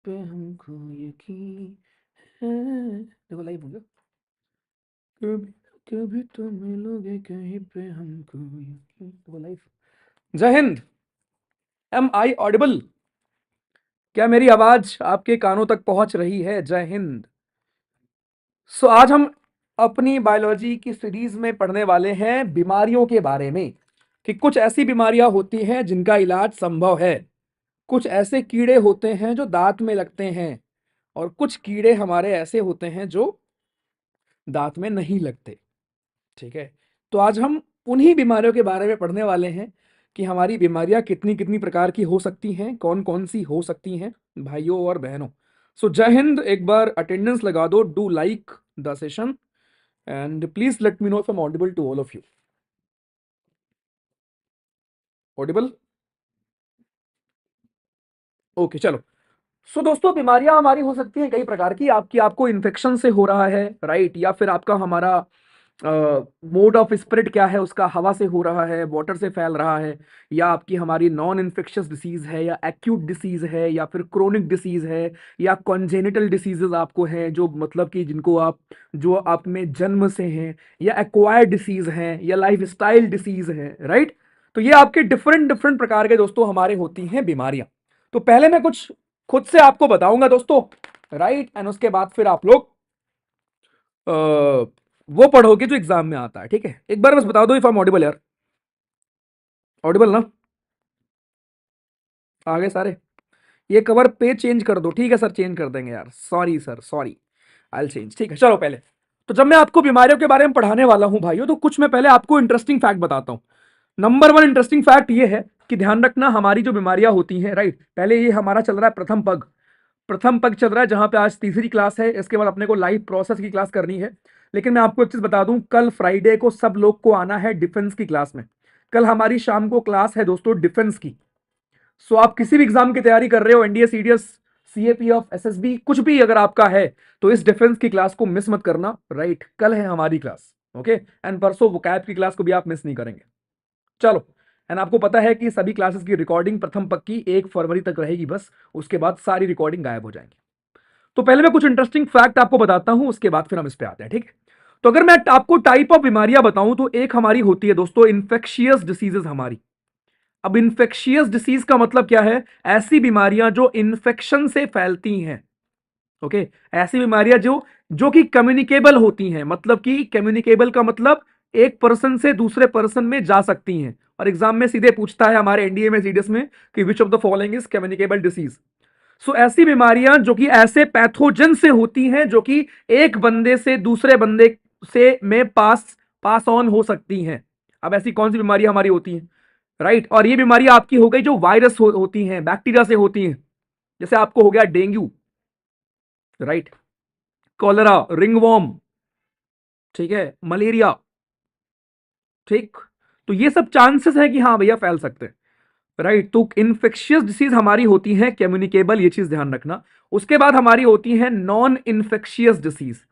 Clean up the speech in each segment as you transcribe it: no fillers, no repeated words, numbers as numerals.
पे हमको यकीन है। देखो लाइव होगा। कभी कभी तो मिलोगे कहीं पे हमको यकीन। देखो लाइव। जय हिंद। M I Audible? क्या मेरी आवाज आपके कानों तक पहुंच रही है? जय हिंद। सो आज हम अपनी बायोलॉजी की सीरीज में पढ़ने वाले हैं बीमारियों के बारे में, कि कुछ ऐसी बीमारियां होती हैं जिनका इलाज संभव है, कुछ ऐसे कीड़े होते हैं जो दांत में लगते हैं, और कुछ कीड़े हमारे ऐसे होते हैं जो दांत में नहीं लगते। ठीक है, तो आज हम उन्हीं बीमारियों के बारे में पढ़ने वाले हैं कि हमारी बीमारियां कितनी कितनी प्रकार की हो सकती हैं, कौन कौन सी हो सकती हैं भाइयों और बहनों। सो जय हिंद। एक बार अटेंडेंस लगा दो, do like the session and please let me know if I am audible to all of you. Audible? Okay, चलो। सो दोस्तों, बीमारियां हमारी हो सकती हैं कई प्रकार की। आपको इन्फेक्शन से हो रहा है, राइट, या फिर आपका हमारा मोड ऑफ स्प्रेड क्या है उसका, हवा से हो रहा है, वाटर से फैल रहा है, या आपकी हमारी नॉन इन्फेक्शियस डिसीज है, या एक्यूट डिसीज है, या फिर क्रोनिक डिसीज है, या कॉन्जेनिटल डिसीजेस आपको हैं जो मतलब कि जिनको आप जो आप में जन्म से हैं, या एक्वायर्ड डिसीज हैं, या लाइफ स्टाइल डिसीज है, राइट। तो ये आपके डिफरेंट डिफरेंट प्रकार के दोस्तों हमारे होती हैं बीमारियां। तो पहले मैं कुछ खुद से आपको बताऊंगा दोस्तों, राइट, एंड उसके बाद फिर आप लोग वो पढ़ोगे जो एग्जाम में आता है। ठीक है, एक बार बस बता दो इफ आई एम ऑडिबल यार। ऑडिबल ना? आगे सारे ये कवर पेज चेंज कर दो। ठीक है सर, चेंज कर देंगे यार, sorry sir, sorry, I will change. ठीक है, चलो पहले तो जब मैं आपको बीमारियों के बारे में पढ़ाने वाला हूं भाइयों, तो कुछ मैं पहले आपको इंटरेस्टिंग फैक्ट बताता हूं। नंबर वन इंटरेस्टिंग फैक्ट ये है कि ध्यान रखना, हमारी जो बीमारियां होती हैं, राइट, पहले ये हमारा चल रहा है प्रथम पग। प्रथम पग चल रहा है जहां पे आज तीसरी क्लास है, इसके बाद अपने को लाइव प्रोसेस की क्लास करनी है। लेकिन मैं आपको एक चीज बता दूं, कल फ्राइडे को सब लोग को आना है डिफेंस की क्लास में। कल हमारी शाम को क्लास है दोस्तों डिफेंस की। सो आप किसी भी एग्जाम की तैयारी कर रहे हो, एनडीए, सीडीएस, सीएपीएफ, एसएसबी, कुछ भी अगर आपका है, तो इस डिफेंस की क्लास को मिस मत करना, राइट। कल है हमारी क्लास, ओके, एंड परसों वोकैब की क्लास को भी आप मिस नहीं करेंगे। चलो, एंड आपको पता है कि सभी क्लासेस की रिकॉर्डिंग प्रथम पक्ष की 1 फरवरी तक रहेगी बस, उसके बाद सारी रिकॉर्डिंग गायब हो जाएंगी। तो पहले मैं कुछ इंटरेस्टिंग फैक्ट आपको बताता हूं, उसके बाद फिर हम इस पे आते हैं। ठीक है, तो अगर मैं आपको टाइप ऑफ बीमारियां बताऊं, तो एक हमारी होती है दोस्तों इन्फेक्शियस डिसीजेस हमारी। अब इन्फेक्शियस डिसीज का मतलब क्या है? ऐसी बीमारियां जो इन्फेक्शन से फैलती हैं। ओके, ऐसी बीमारियां जो जो कि कम्युनिकेबल होती हैं, मतलब कि कम्युनिकेबल का मतलब एक पर्सन से दूसरे पर्सन में जा सकती हैं। और एग्जाम में सीधे पूछता है हमारे एनडीए में, सीडीएस में, कि which of the following is communicable disease. So ऐसी बीमारियां जो कि ऐसे पैथोजन से होती हैं जो कि एक बंदे से दूसरे बंदे से में पास पास ऑन हो सकती हैं। अब ऐसी कौन सी बीमारियां हमारी होती हैं, राइट, और ये बीमारियां आपकी हो गई जो वायरस होती हैं, बैक्टीरिया से होती हैं। जैसे आपको हो गया डेंगू, राइट, कॉलरा, रिंगवॉर्म, ठीक है, मलेरिया, ठीक। तो ये सब चांसेस है कि हाँ भैया फैल सकते हैं, राइट। तो इन्फेक्शियस डिसीज हमारी होती है कम्युनिकेबल, ये चीज ध्यान रखना। उसके बाद हमारी होती है non infectious disease,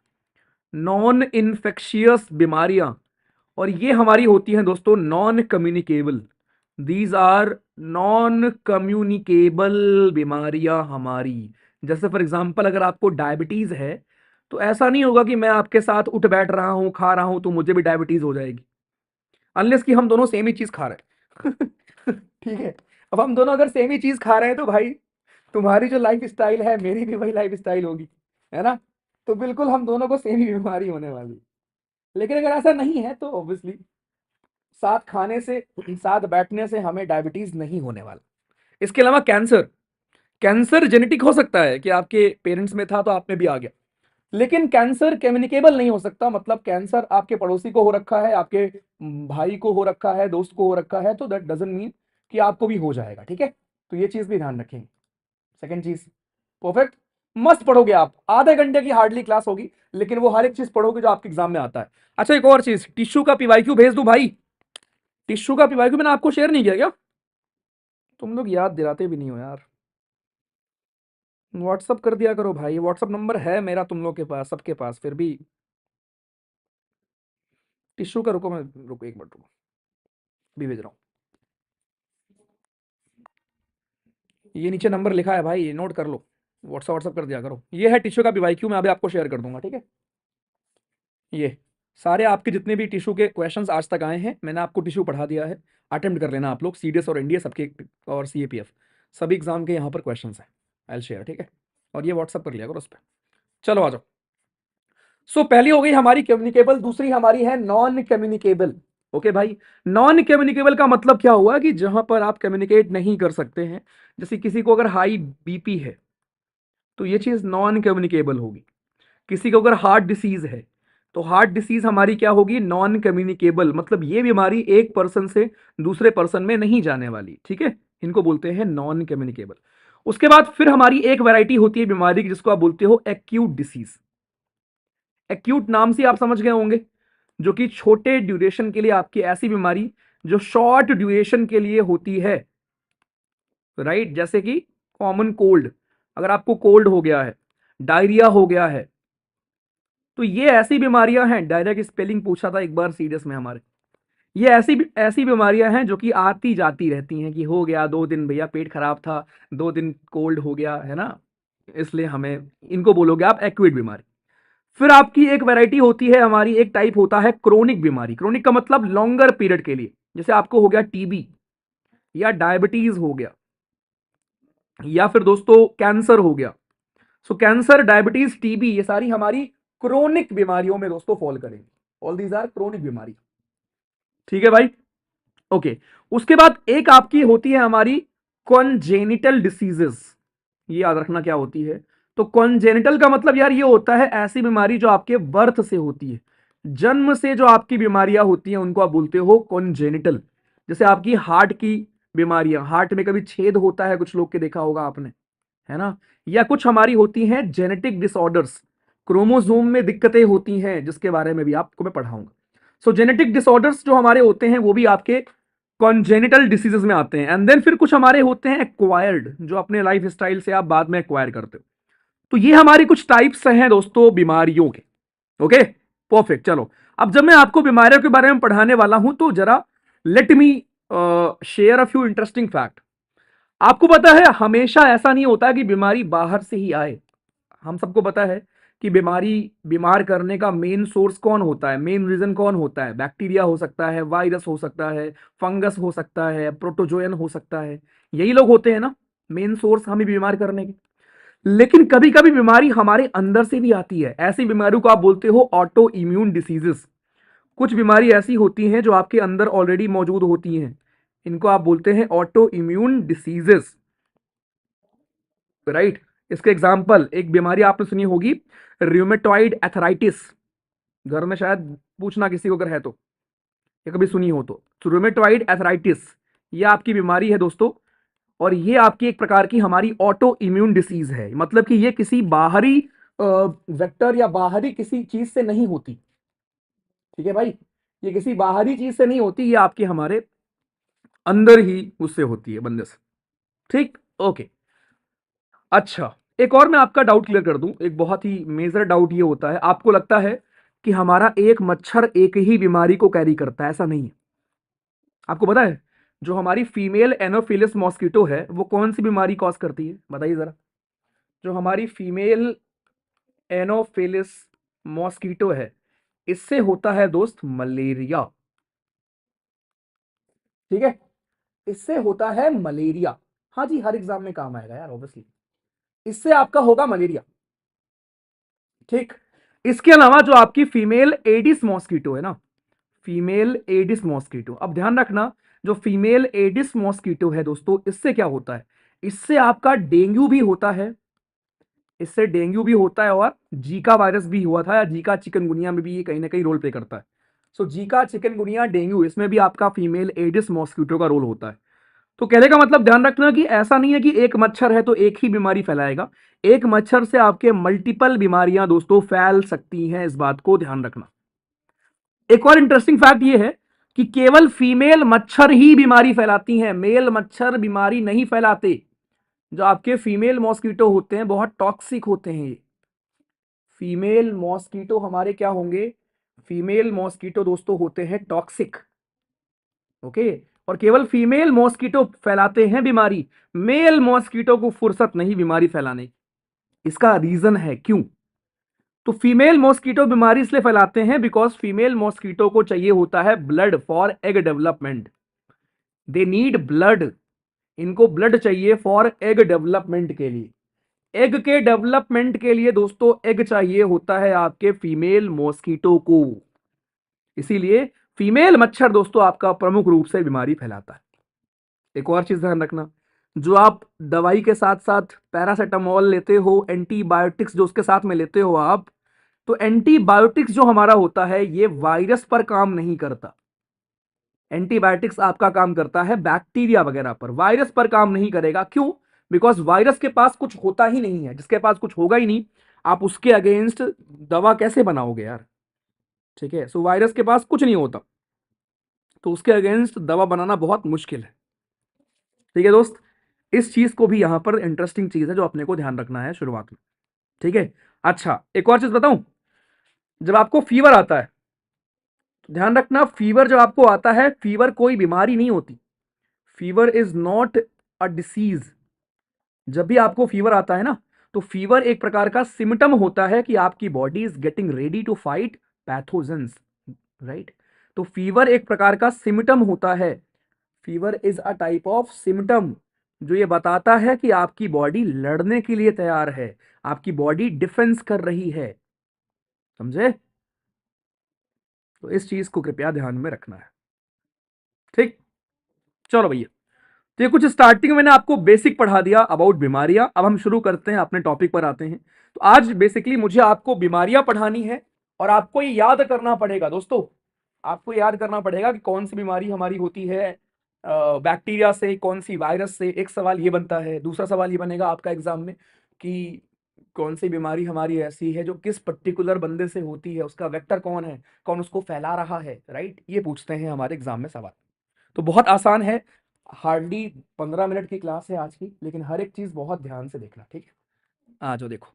non infectious बीमारियां, और ये हमारी होती हैं दोस्तों non communicable. These are non communicable बीमारियां हमारी। जैसे फॉर एग्जांपल अगर आपको डायबिटीज है, तो ऐसा नहीं होगा कि मैं आपके साथ उठ बैठ रहा हूं, खा रहा हूं, तो मुझे भी डायबिटीज हो जाएगी, अनलेस कि हम दोनों सेम ही चीज खा रहे हैं। ठीक है, अब हम दोनों अगर सेम ही चीज खा रहे हैं, तो भाई तुम्हारी जो लाइफ स्टाइल है मेरी भी वही लाइफ स्टाइल होगी, है ना। तो बिल्कुल हम दोनों को सेम ही बीमारी होने वाली है। लेकिन अगर ऐसा नहीं है तो ऑब्वियसली साथ खाने से, साथ बैठने से हमें डायबिटीज नहीं होने वाला। इसके अलावा कैंसर, कैंसर जेनेटिक हो सकता है कि आपके पेरेंट्स में था तो आप में भी आ गया, लेकिन कैंसर कम्युनिकेबल नहीं हो सकता। मतलब कैंसर आपके पड़ोसी को हो रखा है, आपके भाई को हो रखा है, दोस्त को हो रखा है, तो दैट डजंट मीन कि आपको भी हो जाएगा। ठीक है, तो ये चीज भी ध्यान रखेंगे। सेकंड चीज, परफेक्ट, मस्त पढ़ोगे आप, आधे घंटे की हार्डली क्लास होगी, लेकिन वो हर एक चीज पढ़ोगे जो आपके एग्जाम में आता है। अच्छा, एक और चीज, टिश्यू का पीवाईक्यू भेज दूं भाई? टिश्यू का पीवाईक्यू मैंने आपको शेयर नहीं किया क्या? तुम लोग याद दिलाते भी नहीं हो यार। व्हाट्सअप कर दिया करो भाई, व्हाट्सअप नंबर है मेरा तुम लोग के पास, सबके पास, फिर भी टिश्यू का रुको, मैं रुको एक मिनट रुको, भी भेज रहा हूँ। ये नीचे नंबर लिखा है भाई, नोट कर लो। व्हाट्सअप कर दिया करो। ये है टिश्यू का पीवाईक्यू, मैं अभी आपको शेयर कर दूंगा, ठीक है। ये सारे आपके जितने भी टिश्यू के क्वेश्चंस आज तक आए हैं, मैंने आपको टिश्यू पढ़ा दिया है, अटेम्प्ट कर लेना आप लोग, सीडीएस और एनडीए सबके, और सीएपीएफ सभी एग्जाम के यहाँ पर क्वेश्चंस हैं, आई शेयर, ठीक है। और ये व्हाट्सअप कर लिया करो उस पर। चलो आ जाओ। सो पहली हो गई हमारी कम्युनिकेबल, दूसरी हमारी है नॉन कम्युनिकेबल। ओके भाई, नॉन कम्युनिकेबल का मतलब क्या हुआ कि जहां पर आप कम्युनिकेट नहीं कर सकते हैं, जैसे किसी को अगर हाई बीपी है तो ये चीज नॉन कम्युनिकेबल होगी। किसी को अगर हार्ट डिसीज है तो हार्ट डिसीज हमारी क्या होगी, नॉन कम्युनिकेबल, मतलब ये बीमारी एक पर्सन से दूसरे पर्सन में नहीं जाने वाली, ठीक है। इनको बोलते हैं नॉन कम्युनिकेबल। उसके बाद फिर हमारी एक वैरायटी होती है बीमारी की जिसको आप बोलते हो एक्यूट डिसीज। एक्यूट नाम से आप समझ गए होंगे, जो कि छोटे ड्यूरेशन के लिए आपकी ऐसी बीमारी जो शॉर्ट ड्यूरेशन के लिए होती है, राइट। जैसे कि कॉमन कोल्ड, अगर आपको कोल्ड हो गया है, डायरिया हो गया है, तो ये ऐसी बीमारियां हैं, डायरिया की स्पेलिंग पूछा था एक बार सीरियस में हमारे, ये ऐसी ऐसी बीमारियां हैं जो कि आती जाती रहती हैं, कि हो गया 2 दिन भैया पेट खराब था, 2 दिन कोल्ड हो गया है ना, इसलिए हमें इनको बोलोगे आप एक्यूट बीमारी। फिर आपकी एक वैरायटी होती है हमारी, एक टाइप होता है क्रोनिक बीमारी। क्रोनिक का मतलब लॉन्गर पीरियड के लिए, जैसे आपको हो गया टीबी या डायबिटीज हो गया, या फिर दोस्तों कैंसर हो गया। सो कैंसर, डायबिटीज, टीबी, ये सारी हमारी क्रोनिक बीमारियों में दोस्तों फॉल करेंगे। ऑल दीज आर क्रोनिक बीमारी, ठीक है भाई। ओके, उसके बाद एक आपकी होती है हमारी कॉन्जेनिटल डिसीजेस। ये याद रखना क्या होती है। तो कॉन्जेनिटल का मतलब यार ये होता है ऐसी बीमारी जो आपके बर्थ से होती है, जन्म से जो आपकी बीमारियां होती हैं उनको आप बोलते हो कॉन्जेनिटल। जैसे आपकी हार्ट की बीमारियां, हार्ट में कभी छेद होता है कुछ लोग के, देखा होगा आपने, है ना। या कुछ हमारी होती हैं जेनेटिक डिसऑर्डर्स, क्रोमोसोम में दिक्कतें होती हैं, जिसके बारे में भी आपको मैं पढ़ाऊंगा। सो जेनेटिक डिसऑर्डर्स जो हमारे होते हैं वो भी आपके कॉन्जेनिटल डिसीजेस में आते हैं। एंड देन फिर कुछ हमारे होते हैं एक्वायर्ड, जो अपने लाइफ स्टाइल से आप बाद में एक्वायर करते हो। तो ये हमारी कुछ टाइप्स हैं दोस्तों बीमारियों के। Okay, perfect. चलो, अब जब मैं आपको बीमारियों के बारे में पढ़ाने वाला हूं तो जरा let me share a few interesting fact. आपको पता है हमेशा ऐसा नहीं होता कि बीमारी बाहर से ही आए। हम सबको पता है कि बीमारी, बीमार करने का मेन सोर्स कौन होता है, मेन रीजन कौन होता है, बैक्टीरिया हो सकता है, वायरस हो सकता है, फंगस हो सकता है, प्रोटोजोयन हो सकता है, यही लोग होते हैं ना मेन सोर्स हमें बीमार करने के। लेकिन कभी कभी बीमारी हमारे अंदर से भी आती है, ऐसी बीमारियों को आप बोलते हो ऑटो इम्यून डिसीजेस। कुछ बीमारी ऐसी होती हैं जो आपके अंदर ऑलरेडी मौजूद होती हैं, इनको आप बोलते हैं ऑटो इम्यून डिसीजेस, राइट। इसके एग्जाम्पल, एक बीमारी आपने सुनी होगी, रियोमेटॉइड एथराइटिस। घर में शायद पूछना किसी को अगर है तो, या कभी सुनी हो तो रियोमेटॉइड एथराइटिस ये आपकी बीमारी है दोस्तों। और ये आपकी एक प्रकार की हमारी ऑटो इम्यून डिसीज है, मतलब कि ये किसी बाहरी वेक्टर या बाहरी किसी चीज से नहीं होती, ठीक है भाई। ये किसी बाहरी चीज से नहीं होती, ये आपके हमारे अंदर ही उससे होती है, बंदे से, ठीक। ओके, अच्छा, एक और मैं आपका डाउट क्लियर कर दूं। एक बहुत ही मेजर डाउट ये होता है, आपको लगता है कि हमारा एक मच्छर एक ही बीमारी को कैरी करता है, ऐसा नहीं है। आपको पता है जो हमारी फीमेल एनोफिलिस मॉस्किटो है वो कौन सी बीमारी कॉज करती है, बताइए जरा। जो हमारी फीमेल एनोफिलिस मॉस्किटो है, इससे होता है दोस्त मलेरिया, ठीक है। इससे होता है मलेरिया। हाँ जी, हर एग्जाम में काम आएगा यार ऑब्वियसली। इससे आपका होगा मलेरिया, ठीक। इसके अलावा जो आपकी फीमेल एडिस मॉस्किटो है ना, फीमेल एडिस मॉस्किटो, अब ध्यान रखना, जो फीमेल एडिस मॉस्किटो है दोस्तों, इससे क्या होता है, इससे आपका डेंगू भी होता है, इससे डेंगू भी होता है, और जीका वायरस भी हुआ था, या जीका चिकनगुनिया में भी ये कहीं ना कहीं रोल प्ले करता है। सो जीका, चिकनगुनिया, डेंगू, इसमें भी आपका फीमेल एडिस मॉस्किटो का रोल होता है। तो कहने का मतलब ध्यान रखना कि ऐसा नहीं है कि एक मच्छर है तो एक ही बीमारी फैलाएगा, एक मच्छर से आपके मल्टीपल बीमारियां दोस्तों फैल सकती हैं, इस बात को ध्यान रखना। एक और इंटरेस्टिंग फैक्ट ये है कि केवल फीमेल मच्छर ही बीमारी फैलाती हैं, मेल मच्छर बीमारी नहीं फैलाते। जो आपके फीमेल मॉस्किटो होते हैं बहुत टॉक्सिक होते हैं ये। फीमेल मॉस्किटो हमारे क्या होंगे, फीमेल मॉस्किटो दोस्तों होते हैं टॉक्सिक, ओके। और केवल फीमेल मॉस्किटो फैलाते हैं बीमारी, मेल मॉस्किटो को फुर्सत नहीं बीमारी फैलाने की। इसका रीजन है क्यों? तो फीमेल मॉस्किटो बीमारी इसलिए फैलाते हैं बिकॉज फीमेल मॉस्किटो को चाहिए होता है blood for egg development. They need blood, इनको ब्लड चाहिए फॉर एग डेवलपमेंट के लिए। एग के डेवलपमेंट के लिए दोस्तों एग चाहिए होता है आपके फीमेल मॉस्किटो को। इसीलिए फीमेल मच्छर दोस्तों आपका प्रमुख रूप से बीमारी फैलाता है। एक और चीज ध्यान रखना, जो आप दवाई के साथ साथ पैरासिटामोल लेते हो, एंटीबायोटिक्स जो उसके साथ में लेते हो आप, तो एंटीबायोटिक्स जो हमारा होता है ये वायरस पर काम नहीं करता। एंटीबायोटिक्स आपका काम करता है बैक्टीरिया वगैरह पर, वायरस पर काम नहीं करेगा। क्यों? बिकॉज वायरस के पास कुछ होता ही नहीं है। जिसके पास कुछ होगा ही नहीं, आप उसके अगेंस्ट दवा कैसे बनाओगे यार? ठीक है, सो वायरस के पास कुछ नहीं होता, तो उसके अगेंस्ट दवा बनाना बहुत मुश्किल है। ठीक है दोस्त, इस चीज को भी यहां पर इंटरेस्टिंग चीज है जो अपने को ध्यान रखना है शुरुआत में। ठीक है, अच्छा एक और चीज बताऊं, जब आपको फीवर आता है तो ध्यान रखना, फीवर जब आपको आता है, फीवर कोई बीमारी नहीं होती। Fever is not a disease. जब भी आपको फीवर आता है ना, तो फीवर एक प्रकार का सिम्टम होता है कि आपकी body is getting ready to fight pathogens, right? तो फीवर एक प्रकार का सिम्टम होता है। Fever is a type of symptom जो ये बताता है कि आपकी बॉडी लड़ने के लिए तैयार है, आपकी बॉडी डिफेंस कर रही है। समझे? तो इस चीज को कृपया ध्यान में रखना है। ठीक, चलो भैया, तो ये कुछ स्टार्टिंग में मैंने आपको बेसिक पढ़ा दिया अबाउट बीमारियां। अब हम शुरू करते हैं, अपने टॉपिक पर आते हैं। तो आज बेसिकली मुझे आपको बीमारियां पढ़ानी है और आपको ये याद करना पड़ेगा दोस्तों, आपको याद करना पड़ेगा कि कौन सी बीमारी हमारी होती है बैक्टीरिया से, कौन सी वायरस से। एक सवाल ये बनता है, दूसरा सवाल ये बनेगा आपका एग्जाम में कि कौन सी बीमारी हमारी ऐसी है जो किस पर्टिकुलर बंदे से होती है, उसका वेक्टर कौन है, कौन उसको फैला रहा है, राइट? ये पूछते हैं हमारे एग्जाम में सवाल। तो बहुत आसान है, हार्डली 15 मिनट की क्लास है आज की, लेकिन हर एक चीज बहुत ध्यान से देखना। ठीक है, आ जाओ देखो।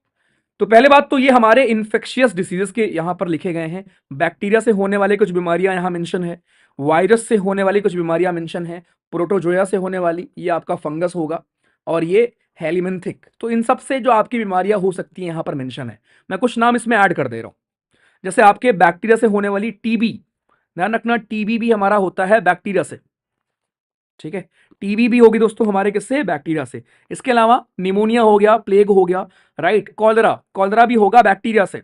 तो पहले बात तो ये हमारे इन्फेक्शियस डिसीजेस के यहां पर लिखे गए हैं। बैक्टीरिया से होने वाले कुछ बीमारियां यहां मेंशन है, वायरस से होने वाली कुछ बीमारियां मेंशन है, प्रोटोजोया से होने वाली ये आपका फंगस होगा, और ये हेलिमेंथिक। तो इन सब से जो आपकी बीमारियां हो सकती हैं यहां पर मेंशन है। मैं कुछ नाम इसमें ऐड कर दे रहा हूं। जैसे आपके बैक्टीरिया से होने वाली टीबी, ध्यान रखना टीबी भी हमारा होता है बैक्टीरिया से। ठीक है, टीबी भी होगी दोस्तों हमारे किससे? बैक्टीरिया से। इसके अलावा निमोनिया हो गया, प्लेग हो गया, राइट? कॉलरा, कॉलरा भी होगा बैक्टीरिया से।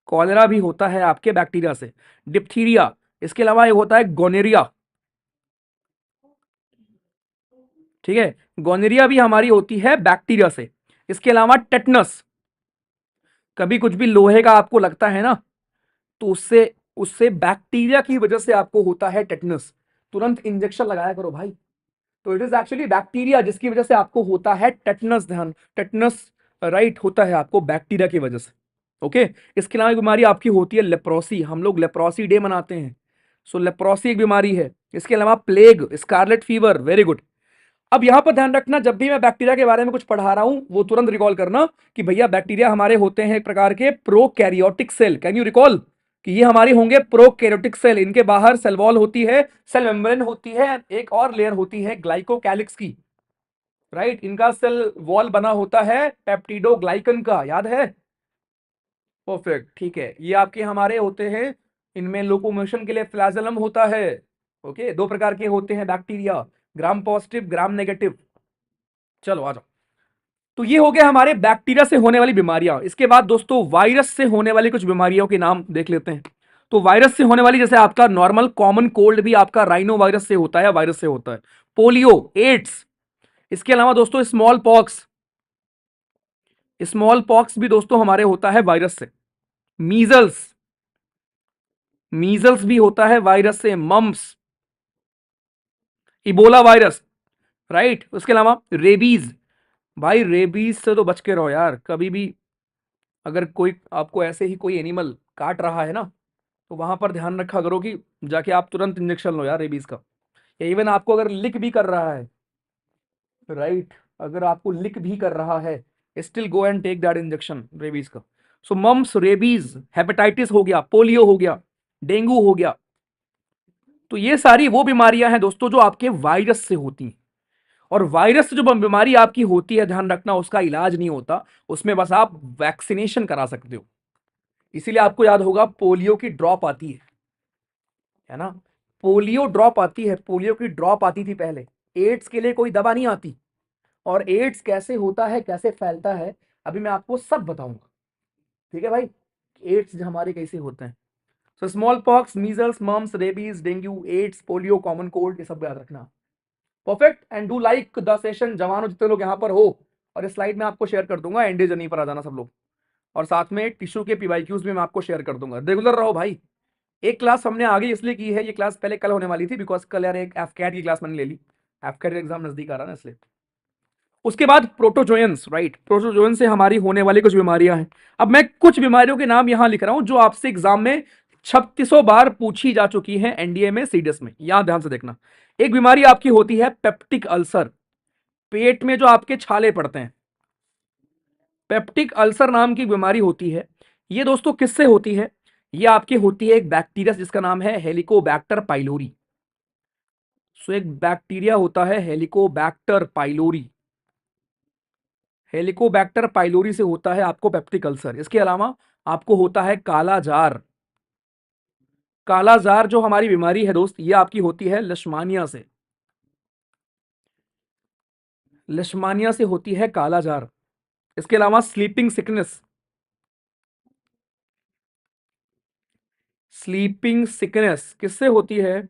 कॉलरा भी होता है आपके बैक्टीरिया से। डिप्थीरिया, इसके अलावा ये होता है गोनेरिया। ठीक है, गोनेरिया भी हमारी होती है बैक्टीरिया से। इसके अलावा टेटनस, कभी कुछ भी लोहे का आपको लगता है ना, तो उससे उससे बैक्टीरिया की वजह से आपको होता है टेटनस, तुरंत इंजेक्शन लगाया करो भाई। तो इट इज एक्चुअली बैक्टीरिया जिसकी वजह से आपको होता है टेटनस। ध्यान, टेटनस राइट होता है आपको बैक्टीरिया की वजह से। ओके, इसके अलावा एक बीमारी आपकी होती है लेप्रोसी, हम लोग लेप्रोसी डे मनाते हैं। सो लेप्रोसी एक बीमारी है। इसके अलावा plague, scarlet fever, very good. अब यहां पर ध्यान रखना, जब भी मैं बैक्टीरिया के बारे में कुछ पढ़ा रहा हूं वो तुरंत रिकॉल करना कि भैया बैक्टीरिया हमारे होते हैं एक प्रकार के prokaryotic cell. Can you recall कि ये हमारी होंगे प्रोकैरियोटिक सेल। इनके बाहर सेल वॉल होती है, सेल मेम्ब्रेन होती है, एक और लेयर होती है ग्लाइकोकैलिक्स की, राइट? इनका सेल वॉल बना होता है पेप्टिडोग्लाइकन का, याद है? परफेक्ट, ठीक है। ये आपके हमारे होते हैं, इनमें लोकोमोशन के लिए फ्लैजेलम होता है। ओके, दो प्रकार के होते हैं bacteria, gram positive, gram negative. चलो आ जाओ। तो ये हो गया हमारे बैक्टीरिया से होने वाली बीमारियां। इसके बाद दोस्तों वायरस से होने वाली कुछ बीमारियों के नाम देख लेते हैं। तो वायरस से होने वाली, जैसे आपका नॉर्मल कॉमन कोल्ड भी आपका राइनो वायरस से होता है, वायरस से होता है। पोलियो, एड्स, इसके अलावा दोस्तों स्मॉल पॉक्स, स्मॉल पॉक्स भी दोस्तों हमारे होता है वायरस से। मीजल्स, मीजल्स भी होता है वायरस से। Mumps, Ebola virus, right? उसके अलावा रेबीज, भाई रेबीज से तो बच के रहो यार। कभी भी अगर कोई आपको ऐसे ही कोई एनिमल काट रहा है ना, तो वहां पर ध्यान रखा करो कि जाके आप तुरंत इंजेक्शन लो यार रेबीज का। या इवन आपको अगर लिक भी कर रहा है, राइट, अगर आपको लिक भी कर रहा है, still go and take that injection rabies का। सो मम्स, रेबीज, हेपेटाइटिस हो गया, पोलियो हो गया, डेंगू हो गया। तो ये सारी वो बीमारियां हैं दोस्तों जो आपके वायरस से होती हैं। और वायरस से जो बीमारी आपकी होती है, ध्यान रखना, उसका इलाज नहीं होता, उसमें बस आप वैक्सीनेशन करा सकते हो। इसीलिए आपको याद होगा पोलियो की ड्रॉप आती है ना, पोलियो ड्रॉप आती है, पोलियो की ड्रॉप आती थी पहले। एड्स के लिए कोई दवा नहीं आती, और एड्स कैसे होता है, कैसे फैलता है, अभी मैं आपको सब बताऊंगा। ठीक है भाई, एड्स हमारे कैसे होते हैं। So smallpox, measles, mumps, rabies, dengue, AIDS, polio, common cold, ये सब याद रखना। Perfect, and do like the session. जवानों जितने लोग यहाँ पर हो, और इस स्लाइड में आपको शेयर कर दूंगा, एंडे जर्नी पर आ जाना सब लोग, और साथ में टिश्यू के पीवाईक्यूज भी मैं आपको शेयर कर दूंगा। रेगुलर रहो भाई। एक क्लास हमने आगे इसलिए की है, ये क्लास पहले कल होने वाली थी, बिकॉज कल यार एक एफकैट की क्लास मैंने ले ली, एफकैट एग्जाम नजदीक आ रहा है ना, इसलिए। उसके बाद प्रोटोजोयंस, राइट, प्रोटोजोयंस से हमारी होने वाली कुछ बीमारियां हैं। अब मैं कुछ बीमारियों के नाम यहां लिख रहा हूं जो आपसे एग्जाम में 3600 बार पूछी जा चुकी है, एनडीए में, सीडीएस में, यहां ध्यान से देखना। एक बीमारी आपकी होती है पेप्टिक अल्सर, पेट में जो आपके छाले पड़ते हैं, पेप्टिक अल्सर नाम की बीमारी होती है। ये दोस्तों किससे होती है? ये आपकी होती है एक बैक्टीरिया जिसका नाम है हेलिकोबैक्टर पाइलोरी। सो एक बैक्टीरिया होता है हेलिकोबैक्टर पाइलोरी, हेलिकोबैक्टर पाइलोरी से होता है आपको पेप्टिक अल्सर। इसके अलावा आपको होता है काला जार। काला जार जो हमारी बीमारी है दोस्त, ये आपकी होती है लिशमानिया से, लिशमानिया से होती है काला जार। इसके अलावा स्लीपिंग सिकनेस, स्लीपिंग सिकनेस किससे होती है?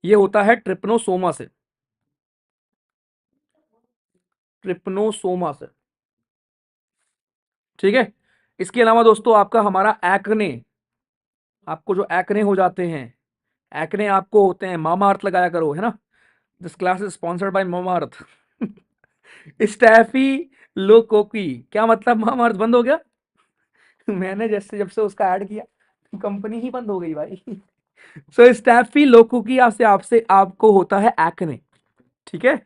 ये होता है ट्रिपनोसोमा से, ट्रिपनोसोमा से। ठीक है, इसके अलावा दोस्तों आपका हमारा एक्ने, आपको जो एक्ने हो जाते हैं, एक्ने आपको होते हैं, मामा अर्थ लगाया करो, है ना। This class is sponsored by Mamaearth. Staphylococci, क्या मतलब, मामा अर्थ बंद हो गया? मैंने जैसे जब से उसका ऐड किया, कंपनी ही बंद हो गई भाई। सो स्टैफी लोकोकी से आपसे आपको होता है एक्ने। ठीक है,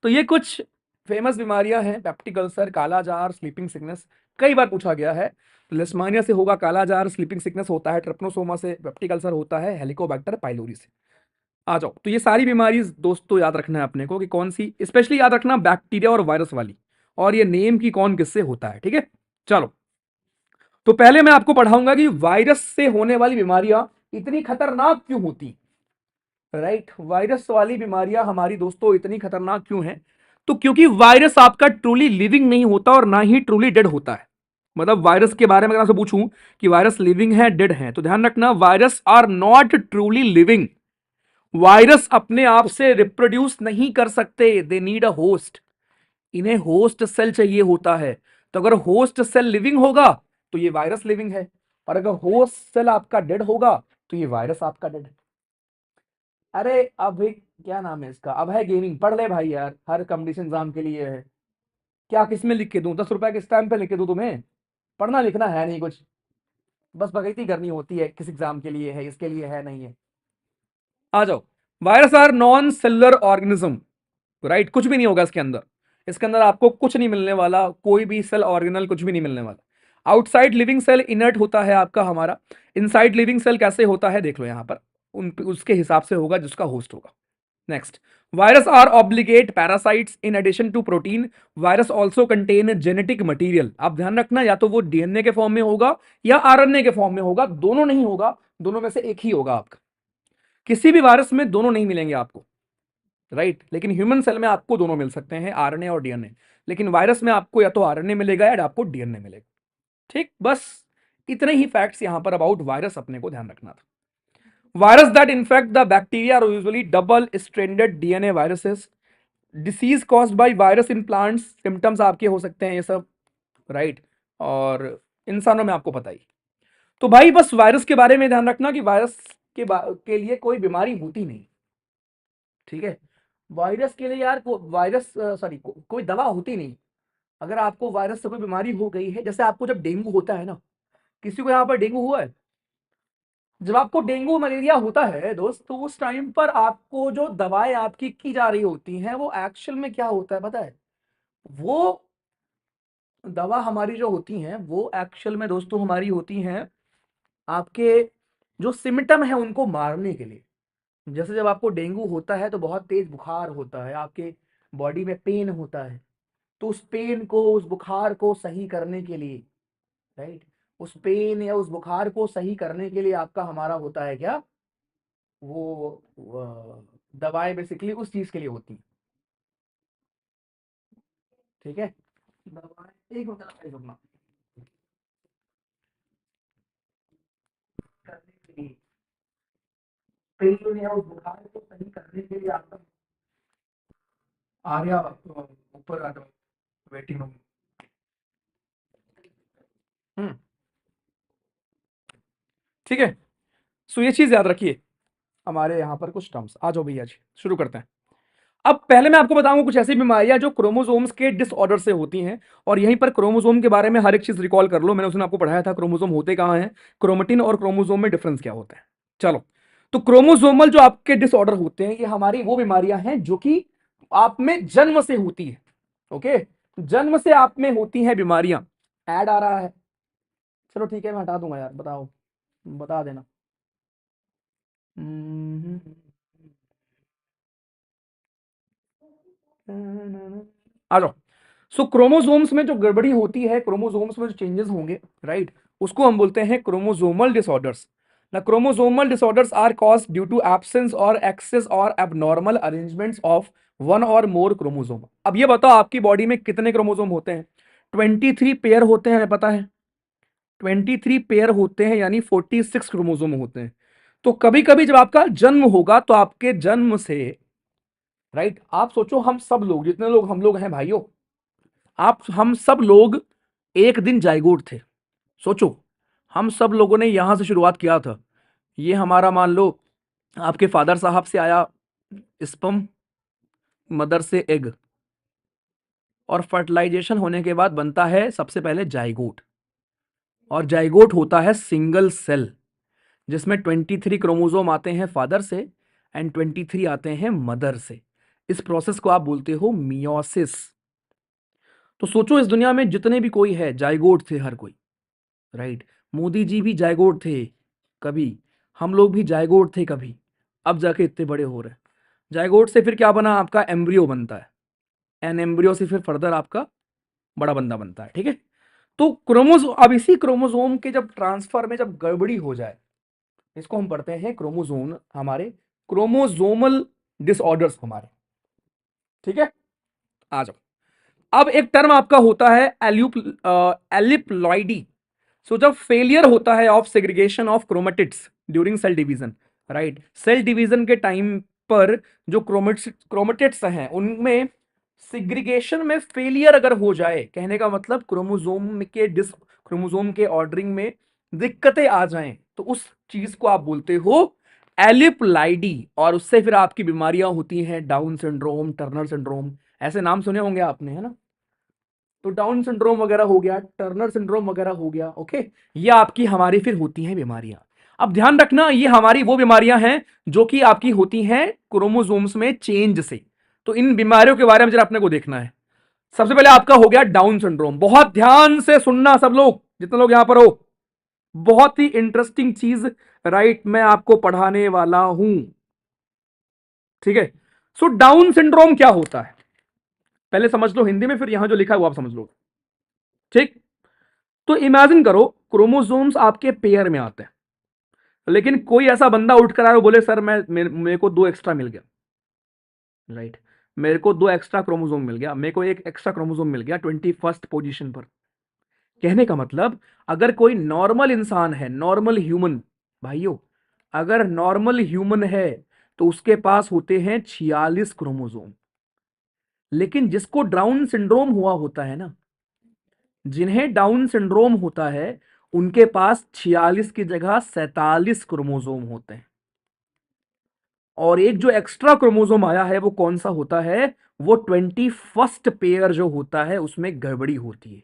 तो ये कुछ फेमस बीमारियां हैं, पेप्टिक अल्सर, काला जार, स्लीपिंग सिकनेस, कई बार पूछा गया है। तो लिस्मानिया से होगा काला जार, स्लीपिंग सिकनेस होता है ट्रिपनोसोमा से, पेप्टिक अल्सर होता है हेलिकोबैक्टर पाइलोरी से। आ जाओ, तो ये सारी बीमारी दोस्तों याद रखना है अपने को कि कौन सी, स्पेशली याद रखना बैक्टीरिया और वायरस वाली, और ये नेम की कौन किससे होता है। ठीक है, चलो, तो पहले मैं आपको पढ़ाऊंगा कि वायरस से होने वाली बीमारियां इतनी खतरनाक क्यों होती, राइट। वायरस वाली बीमारियां हमारी दोस्तों इतनी खतरनाक क्यों हैं? तो क्योंकि वायरस आपका ट्रूली लिविंग नहीं होता और ना ही ट्रूली डेड होता है। मतलब वायरस के बारे में अगर आपसे पूछूं कि वायरस लिविंग है डेड है, तो ध्यान रखना, virus are not truly living. Virus अपने आप से रिप्रोड्यूस नहीं कर सकते, दे नीड अ होस्ट। इन्हें होस्ट सेल चाहिए होता है। तो अगर होस्ट सेल लिविंग होगा तो ये वायरस लिविंग है, और अगर होस्ट सेल आपका डेड होगा तो ये वायरस आपका डेड है। अरे अब क्या नाम है इसका, अब है गेमिंग, पढ़ ले भाई यार, हर कंपटीशन एग्जाम के लिए है। क्या किस में लिख के दूं, 10 रुपए के स्टैम्प पे लिख के दूं तुम्हें? पढ़ना लिखना है नहीं कुछ, बस बकैती करनी होती है, किस एग्जाम के लिए है, इसके लिए है नहीं है। आ जाओ, virus are non cellular organism, right, कुछ भी नहीं होगा इसके अंदर, इसके अंदर आपको कुछ नहीं मिलने वाला, कोई भी सेल ऑर्गेनल कुछ भी नहीं मिलने वाला। आउटसाइड लिविंग सेल इनर्ट होता है आपका हमारा, इनसाइड लिविंग सेल कैसे होता है देख लो यहां पर, उसके हिसाब से होगा जिसका होस्ट होगा। Next, virus are obligate parasites in addition to protein. Virus also contain genetic material. आप ध्यान रखना, या तो वो डीएनए के फॉर्म में होगा या आरएनए के फॉर्म में होगा, दोनों नहीं होगा, दोनों में से एक ही होगा आपका। किसी भी वायरस में दोनों नहीं मिलेंगे आपको, राइट, लेकिन ह्यूमन सेल में आपको दोनों मिल सकते हैं, आरएनए और डीएनए। लेकिन वायरस में आपको या तो आरएनए मिलेगा या आपको डीएनए मिलेगा। ठीक, बस इतने ही फैक्ट्स यहां पर अबाउट वायरस अपने को ध्यान रखना था। Virus that infect the bacteria are usually double stranded DNA viruses. Disease caused by virus in plants, symptoms आपके हो सकते हैं ये सब, राइट। और इंसानों में आपको पता ही। तो भाई बस वायरस के बारे में ध्यान रखना कि वायरस के लिए कोई बीमारी होती नहीं। ठीक है, वायरस के लिए यार वायरस सॉरी कोई दवा होती नहीं। अगर आपको वायरस से कोई बीमारी हो गई है, जैसे आपको जब डेंगू होता है ना, किसी को यहाँ पर डेंगू हुआ है? जब आपको डेंगू मलेरिया होता है दोस्त, तो उस टाइम पर आपको जो दवाएं आपकी की जा रही होती हैं, वो एक्चुअल में क्या होता है पता है? वो दवा हमारी जो होती हैं, वो एक्चुअल में दोस्तों हमारी होती हैं आपके जो सिम्टम है उनको मारने के लिए। जैसे जब आपको डेंगू होता है तो बहुत तेज बुखार होता है, आपके बॉडी में पेन होता है, तो उस पेन को, उस बुखार को सही करने के लिए, राइट, उस पेन या उस बुखार को सही करने के लिए आपका हमारा होता है क्या, वो दवाएं बेसिकली उस चीज के लिए होती है। ठीक है, दवाएं एक होता है रुकना करने के लिए, पेन या उस बुखार को सही करने के लिए आपका आ गया, ऊपर आ जाओ वेटिंग रूम। हम्म, ठीक है। सो ये चीज याद रखिए, हमारे यहाँ पर कुछ टर्म्स आ जाओ भैया जी, शुरू करते हैं। अब पहले मैं आपको बताऊंगा कुछ ऐसी बीमारियां जो क्रोमोसोम्स के डिसऑर्डर से होती हैं, और यहीं पर क्रोमोसोम के बारे में हर एक चीज रिकॉल कर लो, मैंने उसने आपको पढ़ाया था क्रोमोसोम होते कहाँ हैं, क्रोमेटिन और क्रोमोसोम में डिफरेंस क्या होता है। चलो, तो क्रोमोसोमल जो आपके डिसऑर्डर होते हैं, ये हमारी वो बीमारियां हैं जो कि आप में जन्म से होती है। ओके, जन्म से आप में होती हैं बीमारियां। ऐड आ रहा है, चलो ठीक है, मैं हटा दूंगा यार, बताओ, बता देना। हम्म, आ जाओ। सो क्रोमोसोम्स में जो गड़बड़ी होती है, क्रोमोसोम्स में जो चेंजेस होंगे, राइट, उसको हम बोलते हैं क्रोमोसोमल डिसऑर्डर्स। ना chromosomal disorders are cause due to absence or excess or abnormal arrangements of one or more chromosome. अब ये बताओ आपकी बॉडी में कितने क्रोमोसोम होते हैं? 23 पेयर होते हैं, हमें पता है 23 पेयर होते हैं, यानी 46 क्रोमोसोम होते हैं। तो कभी कभी जब आपका जन्म होगा, तो आपके जन्म से, राइट, आप सोचो, हम सब लोग, जितने लोग हम लोग हैं भाइयों, आप हम सब लोग एक दिन जाइगोट थे। सोचो, हम सब लोगों ने यहां से शुरुआत किया था। ये हमारा, मान लो, आपके फादर साहब से आया स्पर्म, मदर से एग, और फर्टिलाइजेशन होने के बाद बनता है सबसे पहले जाइगोट। और जाइगोट होता है सिंगल सेल, जिसमें 23 क्रोमोसोम आते हैं फादर से एंड 23 आते हैं मदर से। इस प्रोसेस को आप बोलते हो मियोसिस। तो सोचो, इस दुनिया में जितने भी कोई है, जाइगोट थे हर कोई, राइट। मोदी जी भी जायगोट थे कभी, हम लोग भी जायगोट थे कभी, अब जाके इतने बड़े हो रहे हैं। जायगोट से फिर क्या बना, आपका एम्ब्रियो बनता है, एन एम्ब्रियो से फिर फर्दर आपका बड़ा बंदा बनता है। ठीक है, तो क्रोमोसोम, अब इसी क्रोमोसोम के जब ट्रांसफर में जब गड़बड़ी हो जाए, इसको हम पढ़ते हैं क्रोमोसोम, हमारे क्रोमोसोमल डिसऑर्डर्स हमारे। ठीक है, आ जाओ। अब एक टर्म आपका होता है एलिप्लॉइडी। सो जब फेलियर होता है of segregation of chromatids during cell division, right, cell division के टाइम पर जो क्रोमेटिड्स हैं उनमें सिग्रीगेशन में फेलियर अगर हो जाए, कहने का मतलब क्रोमोसोम के ऑर्डरिंग में दिक्कतें आ जाएं, तो उस चीज को आप बोलते हो एलिप्लाइडी, और उससे फिर आपकी बीमारियां होती हैं, डाउन सिंड्रोम, टर्नर सिंड्रोम, ऐसे नाम सुने होंगे आपने, है ना। तो डाउन सिंड्रोम वगैरह हो गया, टर्नर सिंड्रोम वगैरह हो गया। ओके, ये आपकी हमारी फिर होती हैं बीमारियां। अब ध्यान रखना, ये हमारी वो बीमारियां हैं जो कि आपकी होती हैं क्रोमोसोम्स में चेंज से। तो इन बीमारियों के बारे में जरा अपने को देखना है। सबसे पहले आपका हो गया डाउन सिंड्रोम। बहुत ध्यान से सुनना सब लोग, जितने लोग यहां पर हो, बहुत ही इंटरेस्टिंग चीज, राइट, मैं आपको पढ़ाने वाला हूं। ठीक है, सो डाउन सिंड्रोम क्या होता है पहले समझ लो हिंदी में, फिर यहां जो लिखा है वो आप समझ लो। ठीक, तो इमेजिन करो, क्रोमोसोम्स आपके पेयर में आते हैं, लेकिन कोई ऐसा बंदा उठ कर आया और बोले सर मेरे को दो एक्स्ट्रा मिल गया, राइट, मेरे को दो एक्स्ट्रा क्रोमोसोम मिल गया, मेरे को एक एक्स्ट्रा क्रोमोसोम मिल गया 21st पोजीशन पर। कहने का मतलब, अगर कोई नॉर्मल इंसान है, नॉर्मल ह्यूमन, भाइयों, अगर नॉर्मल ह्यूमन है तो उसके पास होते हैं 46 क्रोमोसोम। लेकिन जिसको डाउन सिंड्रोम हुआ होता है ना, जिन्हें डाउन सिंड्रोम होता है, उनके पास 46 की जगह 47 क्रोमोसोम होते हैं। और एक जो एक्स्ट्रा क्रोमोसोम आया है वो कौन सा होता है, वो 21st पेयर जो होता है उसमें गड़बड़ी होती है।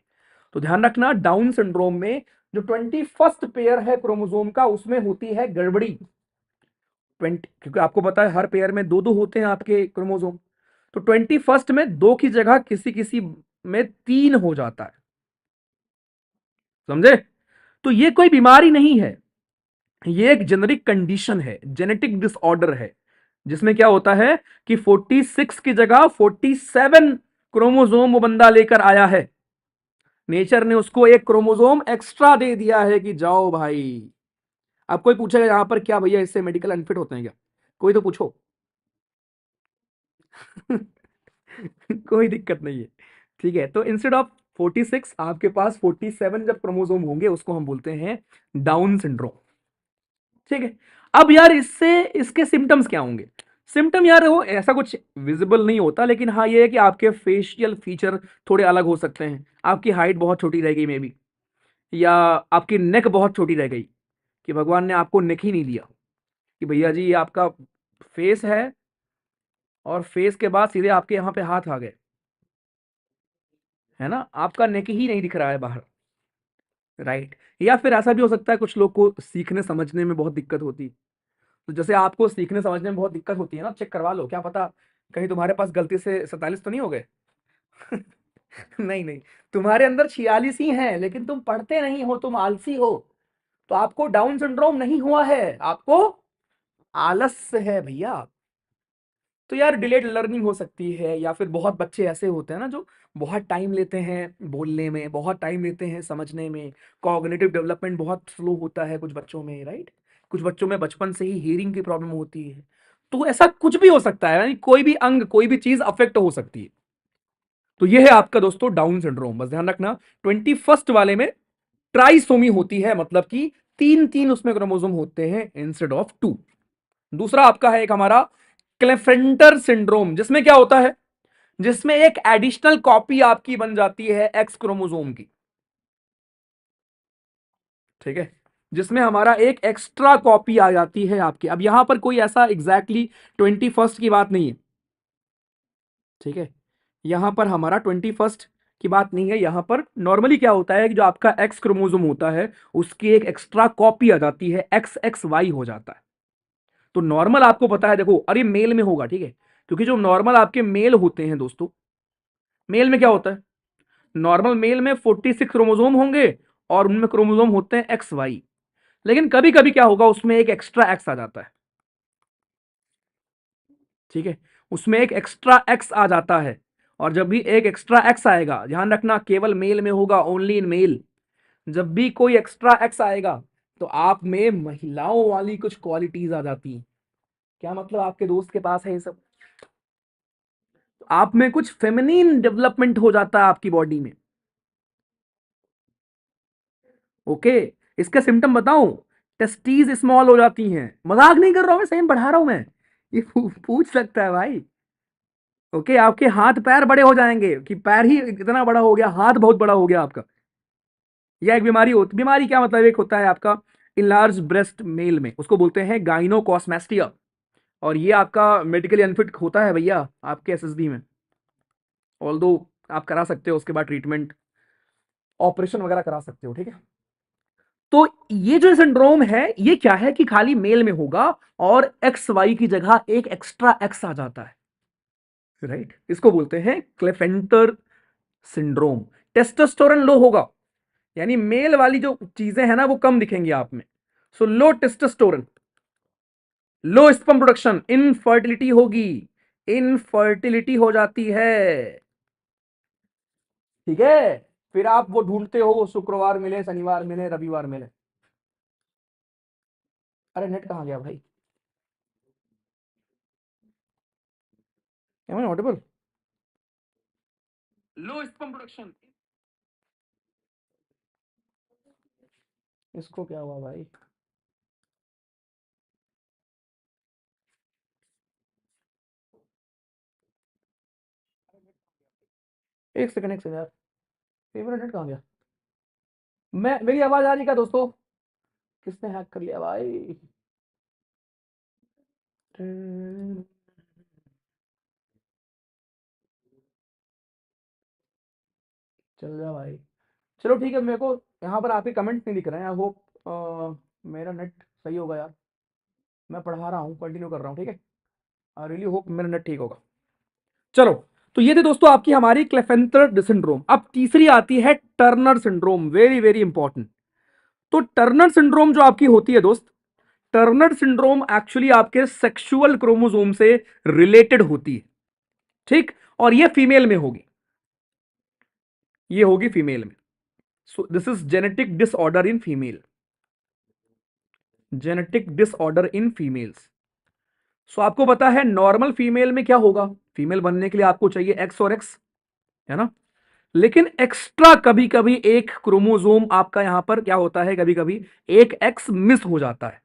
तो ध्यान रखना, डाउन सिंड्रोम में जो 21st पेयर है क्रोमोसोम का, उसमें होती है गड़बड़ी। 20, क्योंकि आपको पता है हर पेयर में दो दो होते हैं आपके क्रोमोसोम, तो 21st में दो की जगह किसी किसी में तीन हो जाता है। समझे? तो ये कोई बीमारी नहीं है, ये एक जेनेरिक कंडीशन है, जेनेटिक डिसऑर्डर है। जिसमें क्या होता है कि 46 की जगह 47 क्रोमोसोम वो बंदा लेकर आया है। नेचर ने उसको एक क्रोमोसोम एक्स्ट्रा दे दिया है कि जाओ भाई। अब कोई पूछेगा यहां पर क्या भैया इससे मेडिकल अनफिट होते हैं क्या? कोई तो पूछो। कोई दिक्कत नहीं है। ठीक है, तो इंस्टेड ऑफ 46 आपके पास 47 जब क्रोमोसोम होंगे उसको हम बोलते हैं डाउन सिंड्रोम। ठीक है। अब यार इससे इसके सिम्टम्स क्या होंगे? सिम्टम यार वो ऐसा कुछ विजिबल नहीं होता, लेकिन हाँ ये है कि आपके फेशियल फीचर थोड़े अलग हो सकते हैं। आपकी हाइट बहुत छोटी रह गई मे बी, या आपकी नेक बहुत छोटी रह गई कि भगवान ने आपको नेक ही नहीं दिया कि भैया जी ये आपका फेस है और फेस के बाद सीधे आपके यहाँ पे हाथ आ गए, है ना, आपका नेक ही नहीं दिख रहा है बाहर। राइट। या फिर ऐसा भी हो सकता है कुछ लोग को सीखने समझने में बहुत दिक्कत होती है। तो जैसे आपको सीखने समझने में बहुत दिक्कत होती है ना, चेक करवा लो, क्या पता कहीं तुम्हारे पास गलती से 47 तो नहीं हो गए। नहीं नहीं, तुम्हारे अंदर 46 ही हैं, लेकिन तुम पढ़ते नहीं हो, तुम आलसी हो। तो आपको डाउन सिंड्रोम नहीं हुआ है, आपको आलस्य है भैया। तो यार डिलेड लर्निंग हो सकती है, या फिर बहुत बच्चे ऐसे होते हैं ना जो बहुत टाइम लेते हैं बोलने में, बहुत टाइम लेते हैं समझने में। कॉग्निटिव डेवलपमेंट बहुत स्लो होता है कुछ बच्चों में, राइट। कुछ बच्चों में बचपन से ही हियरिंग की प्रॉब्लम होती है। तो ऐसा कुछ भी हो सकता है, यानी कोई भी अंग कोई भी चीज अफेक्ट हो सकती है। तो ये है आपका दोस्तों डाउन सिंड्रोम। बस ध्यान रखना 21st वाले में ट्राइसोमी होती है, मतलब कि तीन तीन उसमें क्रोमोसोम होते हैं इंस्टेड ऑफ 2। दूसरा आपका है एक हमारा क्लेफेंटर सिंड्रोम, जिसमें क्या होता है, जिसमें एक एडिशनल कॉपी आपकी बन जाती है एक्स क्रोमोसोम की। ठीक है, जिसमें हमारा एक एक्स्ट्रा कॉपी आ जाती है आपकी। अब यहां पर कोई ऐसा एग्जैक्टली 21st की बात नहीं है। ठीक है, यहां पर हमारा 21st की बात नहीं है। यहां पर नॉर्मली क्या होता है कि जो आपका एक्स क्रोमोसोम होता है उसकी एक एक्स्ट्रा कॉपी आ जाती है, एक्स एक्स वाई हो जाता है। तो नॉर्मल आपको पता है, देखो अरे मेल में होगा, ठीक है, क्योंकि जो नॉर्मल आपके मेल होते हैं दोस्तों, मेल में क्या होता है, नॉर्मल मेल में 46 क्रोमोसोम होंगे और उनमें क्रोमोसोम होते हैं एक्स वाई। लेकिन कभी कभी क्या होगा, उसमें एक एक्स्ट्रा एक्स आ जाता है। ठीक है, उसमें एक एक्स्ट्रा एक्स आ जाता है। और जब भी एक एक्स्ट्रा एक्स आएगा, ध्यान रखना केवल मेल में होगा, ओनली इन मेल। जब भी कोई एक्स्ट्रा एक्स आएगा तो आप में महिलाओं वाली कुछ क्वालिटीज आ जाती हैं। क्या मतलब, आपके दोस्त के पास है ये सब, तो आप में कुछ फेमिनिन डेवलपमेंट हो जाता है आपकी बॉडी में। ओके, इसके सिम्टम बताऊं, टेस्टीज स्मॉल हो जाती हैं। मजाक नहीं कर रहा हूं मैं, सेम पढ़ा रहा हूं मैं। ये पूछ सकता है भाई। ओके, आपके हाथ पैर बड़े हो जाएंगे कि पैर ही इतना बड़ा हो गया, हाथ बहुत बड़ा हो गया आपका। यह एक बीमारी होती, बीमारी क्या मतलब, एक होता है आपका इनलार्ज ब्रेस्ट मेल में, उसको बोलते हैं गाइनोकॉस्मेस्टिया। और ये आपका मेडिकली अनफिट होता है भैया आपके एसएसबी में। ऑल्दो आप करा सकते हो, उसके बाद ट्रीटमेंट ऑपरेशन वगैरह करा सकते हो। ठीक है, तो ये जो सिंड्रोम है ये क्या है कि खाली मेल में होगा और एक्स वाई की जगह एक एक्स्ट्रा एक्स आ जाता है। राइट, इसको बोलते हैं क्लेफेंटर सिंड्रोम। टेस्टोस्टेरोन लो होगा, यानी मेल वाली जो चीजें हैं ना वो कम दिखेंगी आप में। So low testosterone, low sperm production, infertility होगी, इनफर्टिलिटी हो जाती है। ठीक है, फिर आप वो ढूंढते हो शुक्रवार मिले, शनिवार मिले, रविवार मिले। अरे नेट कहाँ गया भाई? Am I audible? Low sperm production, इसको क्या हुआ भाई? एक सेकंड, एक सेकंड यार, ये मेरा नेट कहाँ गया? मैं, मेरी आवाज आ रही क्या दोस्तों? किसने हैक कर लिया भाई? चल जा भाई। चलो ठीक है, मेरे को यहाँ पर आपके कमेंट नहीं दिख रहे हैं। आई होप मेरा नेट सही होगा यार। मैं पढ़ा रहा हूँ, कंटिन्यू कर रहा हूँ, ठीक है। आई रियली होप मेरा नेट ठीक होगा। चलो, तो ये थी दोस्तों आपकी हमारी क्लेफेंटर सिंड्रोम। अब तीसरी आती है Turner syndrome, very very important. तो टर्नर सिंड्रोम जो आपकी होती है दोस्त, टर्नर सिंड्रोम एक्चुअली आपके सेक्सुअल क्रोमोसोम से रिलेटेड होती है, ठीक, और ये फीमेल में होगी, ये होगी फीमेल में। So this is genetic disorder in female, genetic disorder in females. So आपको पता है नॉर्मल फीमेल में क्या होगा, फीमेल बनने के लिए आपको चाहिए एक्स और एक्स, है ना, लेकिन एक्स्ट्रा कभी कभी एक क्रोमोसोम आपका यहां पर क्या होता है, कभी कभी एक एक्स मिस हो जाता है।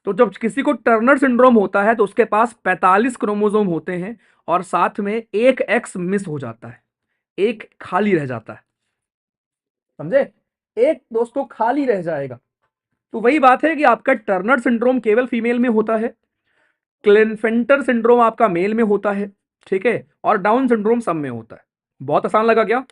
तो जब किसी को टर्नर सिंड्रोम होता है तो उसके पास 45 क्रोमोसोम होते हैं और साथ में एक एक्स मिस हो जाता है, एक खाली रह जाता है, समझे, एक दोस्तों खाली रह जाएगा। तो वही बात है कि आपका टर्नर सिंड्रोम केवल फीमेल में होता है, क्लेनफेंटर सिंड्रोम आपका मेल में होता है, ठीक है, और डाउन सिंड्रोम सब में होता है। बहुत आसान लगा क्या?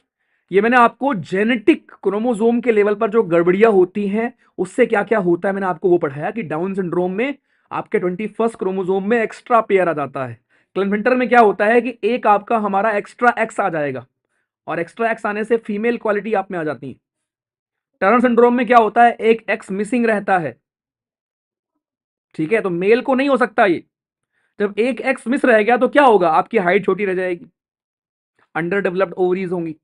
ये मैंने आपको जेनेटिक क्रोमोसोम के लेवल पर जो गड़बड़ियां होती हैं उससे क्या क्या होता है मैंने आपको वो पढ़ाया कि डाउन सिंड्रोम में आपके 21st क्रोमोसोम में एक्स्ट्रा पेयर आ जाता है, क्लेनफेंटर में क्या होता है कि एक आपका हमारा एक्स्ट्रा एक्स आ जाएगा और एक्स्ट्रा एक्स आने से फीमेल क्वालिटी आप में आ जाती है। टर्नर सिंड्रोम में क्या होता है, एक एक्स मिसिंग रहता है, ठीक है, तो मेल को नहीं हो सकता ये। जब एक एक्स मिस रह गया तो क्या होगा, आपकी हाइट छोटी रह जाएगी, अंडर डेवलप्ड ओवरीज होंगी,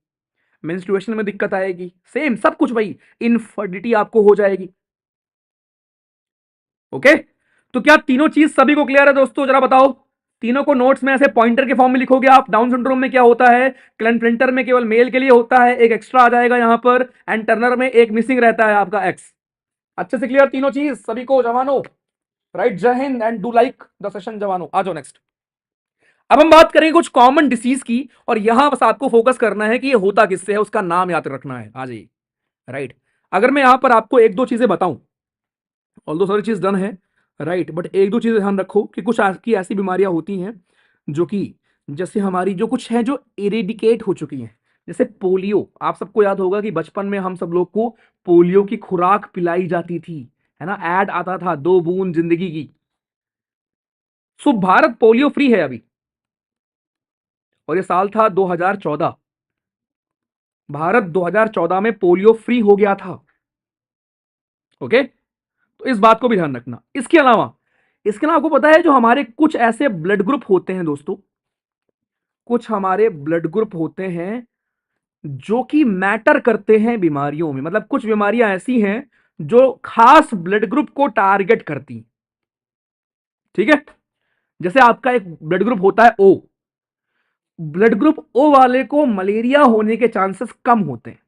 मेंस्ट्रुएशन में दिक्कत आएगी, सेम सब कुछ वही, इनफर्टिलिटी आपको हो जाएगी। ओके, तो क्या तीनों चीज सभी को क्लियर है दोस्तों, जरा बताओ, तीनों को नोट्स में ऐसे पॉइंटर के फॉर्म में लिखोगे आप। डाउन सिंड्रोम में क्या होता है, क्लेनफेंटर में केवल मेल के लिए होता है, एक एक्स्ट्रा आ जाएगा यहां पर, एंड टर्नर में एक मिसिंग रहता है आपका एक्स। अच्छे से क्लियर तीनों चीज सभी को जवानों, राइट, जय Hind and do like the session जवानों। आ जाओ नेक्स्ट। अब हम बात करेंगे कुछ कॉमन डिसीज की, और यहां बस आपको फोकस करना है कि ये होता किससे है, उसका नाम याद रखना है। आ जाइए, राइट। अगर मैं यहां पर आपको एक दो चीजें बताऊं, ऑल दो सारी चीज डन है, राइट, बट एक दो चीजें ध्यान रखो कि कुछ की ऐसी बीमारियां होती हैं जो कि जैसे हमारी जो कुछ है जो इरेडिकेट हो चुकी हैं, जैसे पोलियो। आप सबको याद होगा कि बचपन में हम सब लोग को पोलियो की खुराक पिलाई जाती थी, है ना, ऐड आता था 2 बूंद जिंदगी की। सो भारत पोलियो फ्री है अभी, और ये साल था 2014, भारत 2014 में पोलियो फ्री हो गया था। ओके, तो इस बात को भी ध्यान रखना। इसके अलावा आपको पता है जो हमारे कुछ ऐसे ब्लड ग्रुप होते हैं दोस्तों, कुछ हमारे ब्लड ग्रुप होते हैं जो कि मैटर करते हैं बीमारियों में, मतलब कुछ बीमारियां ऐसी हैं जो खास ब्लड ग्रुप को टारगेट करती हैं, ठीक है। जैसे आपका एक ब्लड ग्रुप होता है ओ, ब्लड ग्रुप ओ वाले को मलेरिया होने के चांसेस कम होते हैं,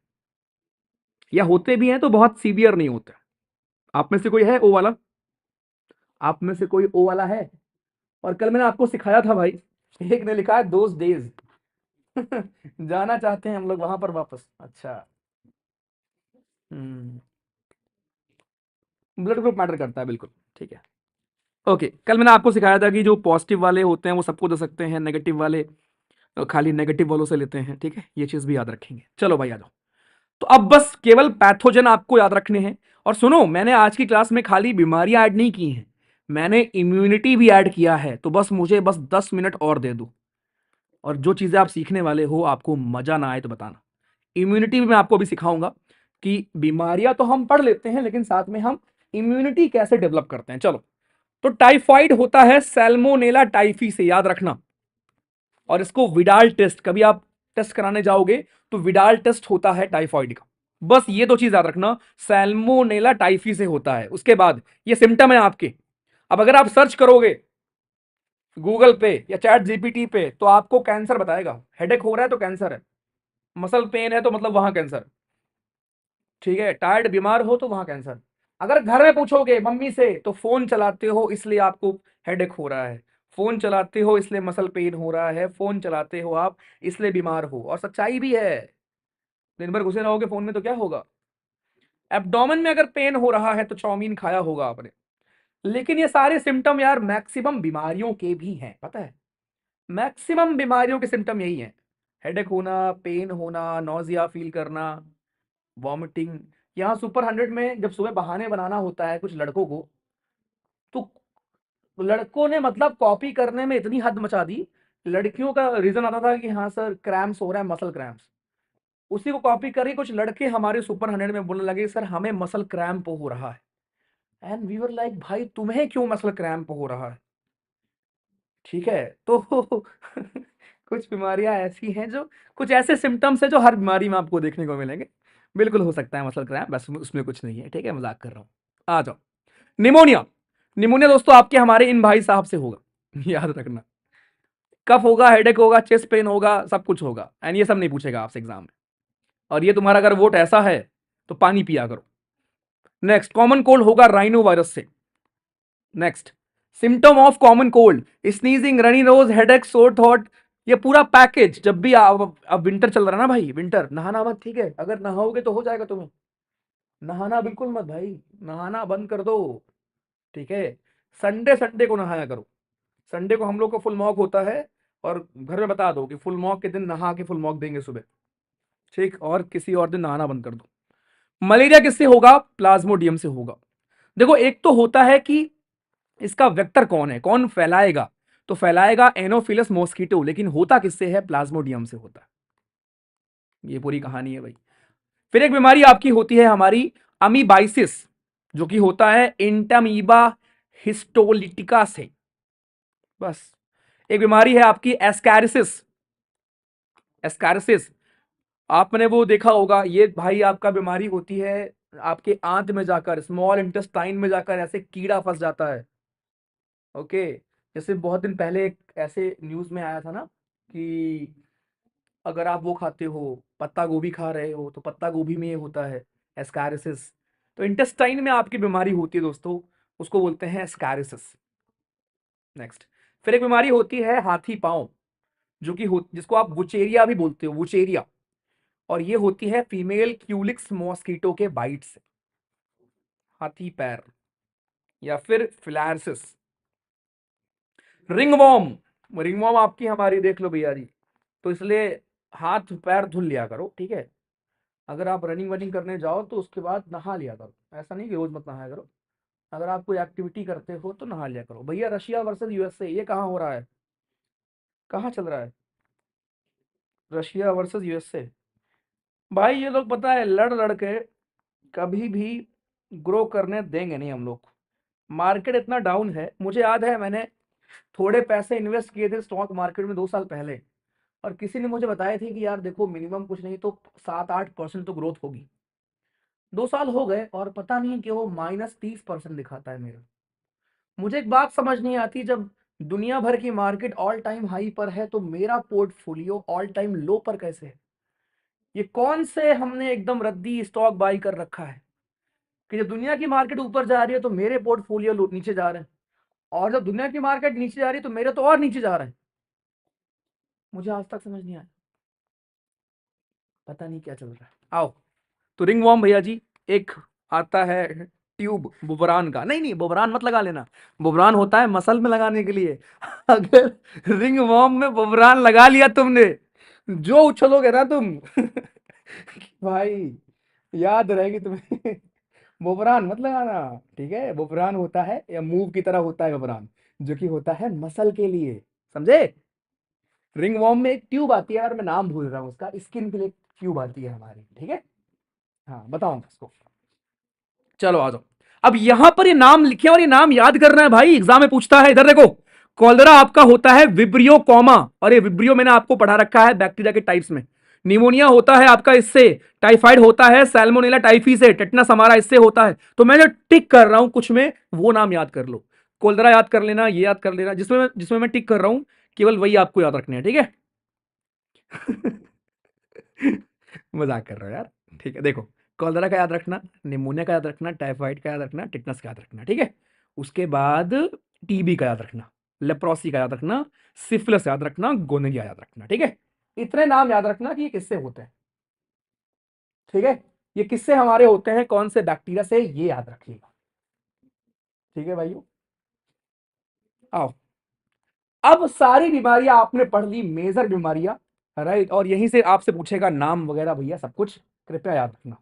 या होते भी हैं तो बहुत सीवियर नहीं होते। आप में से कोई है ओ वाला, आप में से कोई ओ वाला है? और कल मैंने आपको सिखाया था भाई, एक ने लिखा है दोज डेज जाना चाहते हैं हम लोग वहां पर वापस। अच्छा, ब्लड ग्रुप मैटर करता है, बिल्कुल ठीक है। ओके, कल मैंने आपको सिखाया था कि जो पॉजिटिव वाले होते हैं वो सबको दे सकते हैं, नेगेटिव वाले खाली नेगेटिव वालों से लेते हैं, ठीक है, ये चीज भी याद रखेंगे। चलो भाई आ जाओ। तो अब बस केवल पैथोजन आपको याद रखने हैं। और सुनो, मैंने आज की क्लास में खाली बीमारियां ऐड नहीं की हैं, मैंने इम्यूनिटी भी ऐड किया है, तो बस मुझे बस 10 मिनट और दे दो, और जो चीजें आप सीखने वाले हो आपको मजा ना आए तो बताना। इम्यूनिटी भी मैं आपको अभी सिखाऊंगा कि बीमारियां तो हम पढ़ लेते हैं लेकिन साथ में हम इम्यूनिटी कैसे डेवलप करते हैं। चलो, तो टाइफाइड होता है सैल्मोनेला टाइफी से, याद रखना। और इसको विडाल टेस्ट, कभी आप टेस्ट कराने जाओगे तो विडाल टेस्ट होता है टाइफाइड का। बस ये दो चीज याद रखना, सैल्मोनेला टाइफी से होता है। उसके बाद ये सिम्टम है आपके। अब अगर आप सर्च करोगे गूगल पे या चैट जीपीटी पे तो आपको कैंसर बताएगा, हेडेक हो रहा है तो कैंसर है, मसल पेन है तो मतलब वहां कैंसर, ठीक है, टायर्ड बीमार हो तो वहां कैंसर। अगर घर में पूछोगे मम्मी से तो फोन चलाते हो इसलिए आपको हेडेक हो रहा है, फोन चलाते हो इसलिए मसल पेन हो रहा है, फोन चलाते हो आप इसलिए बीमार हो। और सच्चाई भी है, दिन भर घुसे रहोगे फोन में तो क्या होगा। एब्डोमेन में अगर पेन हो रहा है तो चाउमीन खाया होगा आपने। लेकिन ये सारे सिम्टम यार मैक्सिमम बीमारियों के भी हैं, पता है, मैक्सिमम बीमारियों के सिम्टम यही हैं, हेडेक होना, पेन होना, नोजिया फील करना, वॉमिटिंग। यहाँ सुपर 100 में जब सुबह बहाने बनाना होता है कुछ लड़कों को, तो लड़कों ने मतलब कॉपी करने में इतनी हद मचा दी। लड़कियों का रीजन आता था कि हाँ सर क्रैम्प्स हो रहा है, मसल क्रैम्प्स। उसी को कॉपी करके कुछ लड़के हमारे सुपर 100 में बोलने लगे सर हमें मसल क्रैम्प हो रहा है। एंड वी वर लाइक भाई तुम्हें क्यों मसल क्रैम्प हो रहा है, ठीक है। तो कुछ बीमारियां ऐसी हैं जो, कुछ ऐसे सिम्टम्स है जो हर बीमारी में आपको देखने को मिलेंगे। बिल्कुल हो सकता है मसल क्रैम्प, बस उसमें कुछ नहीं है, ठीक है, मजाक कर रहा हूँ। आ जाओ, निमोनिया। निमोनिया दोस्तों आपके हमारे इन भाई साहब से होगा याद रखना। कफ होगा, हेडेक होगा, चेस्ट पेन होगा, सब कुछ होगा, एंड ये सब नहीं पूछेगा आपसे एग्जाम में। और ये तुम्हारा अगर वोट ऐसा है तो पानी पिया करो। नेक्स्ट, कॉमन कोल्ड होगा राइनो वायरस से। Next, symptom of common cold, sneezing, runny nose, headache, sore throat, ये पूरा पैकेज। जब भी अब विंटर चल रहा है ना भाई, विंटर नहाना मत, ठीक है, अगर नहाओगे तो हो जाएगा तुम्हें, नहाना बिल्कुल मत भाई, नहाना बंद कर दो, ठीक है। संडे संडे को नहाया करो, संडे को हम लोग को फुल मॉक होता है, और घर में बता दो कि फुल मॉक के दिन नहा के फुल मॉक देंगे सुबह, ठीक, और किसी और दिन नहाना बंद कर दो। मलेरिया किससे होगा, प्लाज्मोडियम से होगा। देखो एक तो होता है कि इसका वेक्टर कौन है, कौन फैलाएगा, तो फैलाएगा एनोफिलस मॉस्किटो, लेकिन होता किससे है, प्लाज्मोडियम से होता है। ये पूरी कहानी है भाई। फिर एक बीमारी आपकी होती है हमारी अमीबाइसिस, जो कि होता है इंटामीबा हिस्टोलिटिका से। बस। एक बीमारी है आपकी एस्कैरिसिस। एस्कैरिसिस, आपने वो देखा होगा, ये भाई आपका बीमारी होती है आपके आंत में जाकर, स्मॉल इंटेस्टाइन में जाकर ऐसे कीड़ा फंस जाता है। ओके, जैसे बहुत दिन पहले एक ऐसे न्यूज में आया था ना कि अगर आप वो खाते हो, पत्ता गोभी खा रहे हो, तो पत्ता गोभी में ये होता है एस्कैरिसिस। तो इंटेस्टाइन में आपकी बीमारी होती है दोस्तों, उसको बोलते हैं एस्कैरिसिस। नेक्स्ट, फिर एक बीमारी होती है हाथी पांव, जो कि जिसको आप वुचेरिया भी बोलते हो, वुचेरिया, और ये होती है फीमेल क्यूलिक्स मॉस्किटो के बाइट से, हाथी पैर, या फिर फिलैरिसिस। रिंगवॉर्म, रिंगवॉर्म आपकी हमारी देख लो भैया जी, तो इसलिए हाथ पैर धुल लिया करो, ठीक है। अगर आप रनिंग वनिंग करने जाओ तो उसके बाद नहा लिया करो, ऐसा नहीं कि रोज मत नहाया करो। अगर आप कोई एक्टिविटी करते हो तो नहा लिया करो। भैया रशिया वर्सेस यूएसए, ये कहाँ हो रहा है, कहाँ चल रहा है, रशिया वर्सेस यूएसए। भाई ये लोग पता है लड़ लड़ के कभी भी ग्रो करने देंगे नहीं हम लोग। मार्केट इतना डाउन है, मुझे याद है मैंने थोड़े पैसे इन्वेस्ट किए थे स्टॉक मार्केट में 2 साल पहले, और किसी ने मुझे बताया थी कि यार देखो मिनिमम कुछ नहीं तो 7-8% तो ग्रोथ होगी। 2 साल हो गए और पता नहीं कि वो -30% दिखाता है मेरा। मुझे एक बात समझ नहीं आती, जब दुनिया भर की मार्केट ऑल टाइम हाई पर है तो मेरा पोर्टफोलियो ऑल टाइम लो पर कैसे है। ये कौन से हमने एकदम रद्दी स्टॉक बाई कर रखा है कि जब दुनिया की मार्केट ऊपर जा रही है तो मेरे पोर्टफोलियो नीचे जा रहे हैं, और जब दुनिया की मार्केट नीचे जा रही है तो मेरे तो और नीचे जा रहे हैं। मुझे आज तक समझ नहीं आया, पता नहीं क्या चल रहा है। आओ, तो रिंग वॉर्म भैया जी, एक आता है ट्यूब बुबरान का, नहीं नहीं बुबरान मत लगा लेना, बुबरान होता है मसल में लगाने के लिए। अगर रिंग वॉर्म में बुबरान लगा लिया तुमने, जो उछलोगे ना तुम भाई, याद रहेगी तुम्हें। बुबरान मत लगाना, ठीक है। बुबरान होता है या मूव की तरह होता है बुबरान, जो कि होता है मसल के लिए, समझे। रिंग वॉर्म में एक ट्यूब आती है, और मैं नाम भूल रहा हूँ उसका, स्किन के लिए ट्यूब आती है हमारी, ठीक है। हाँ बताऊंगा उसको। चलो आ जाओ। अब यहां पर ये नाम लिखे और ये नाम याद करना है भाई, एग्जाम में पूछता है। इधर देखो, कॉलरा आपका होता है विब्रियो कॉमा, और ये विब्रियो मैंने आपको पढ़ा रखा है बैक्टीरिया के टाइप्स में। निमोनिया होता है आपका इससे, टाइफाइड होता है सैल्मोनेला टाइफी से, टेटनस हमारा इससे होता है। तो मैं जो टिक कर रहा हूं कुछ में, वो नाम याद कर लो। कोलरा याद कर लेना, ये याद कर लेना, जिसमें मैं टिक कर रहा हूं, केवल वही आपको याद रखने हैं, ठीक है। मजाक कर रहा हो यार, ठीक है। देखो, कॉलरा का याद रखना, निमोनिया का याद रखना, टाइफाइड का याद रखना, टिटनस का याद रखना, ठीक है। उसके बाद टीबी का याद रखना, लेप्रोसी का याद रखना, सिफिलिस याद रखना, गोनोरिया याद रखना, ठीक है। इतने नाम याद रखना कि ये किससे होते हैं, ठीक है। ये किससे हमारे होते हैं, कौन से बैक्टीरिया से, ये याद रखिएगा, ठीक है भाइयों। आओ, अब सारी बीमारियां आपने पढ़ ली, मेजर बीमारियां, राइट, और यहीं से आपसे पूछेगा नाम वगैरह भैया सब कुछ, कृपया याद रखना,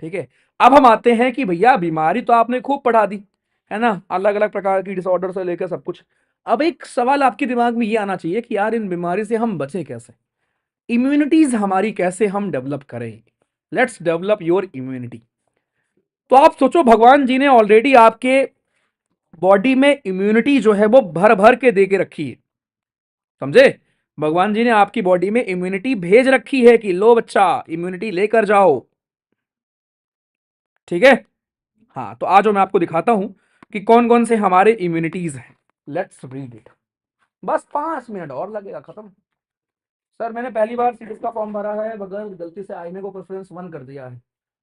ठीक है। अब हम आते हैं कि भैया बीमारी तो आपने खूब पढ़ा दी, है ना, अलग अलग प्रकार की डिसऑर्डर से लेकर सब कुछ। अब एक सवाल आपके दिमाग में ये आना चाहिए कि यार इन बीमारी से हम बचें कैसे, इम्यूनिटीज हमारी कैसे हम डेवलप करें। Let's develop your immunity. तो आप सोचो, भगवान जी ने ऑलरेडी आपके बॉडी में इम्यूनिटी जो है वो भर भर के दे के रखी है, समझे? भगवान जी ने आपकी बॉडी में इम्यूनिटी भेज रखी है कि लो बच्चा, इम्यूनिटी लेकर जाओ, ठीक है? हाँ, तो आज मैं आपको दिखाता हूं कि कौन कौन से हमारे इम्यूनिटीज हैं। Let's read it. बस 5 मिनट और लगेगा, खत्म। सर मैंने पहली बार सीरीज का फॉर्म भरा है, मगर गलती से आईने को प्रेफरेंस 1 कर दिया है,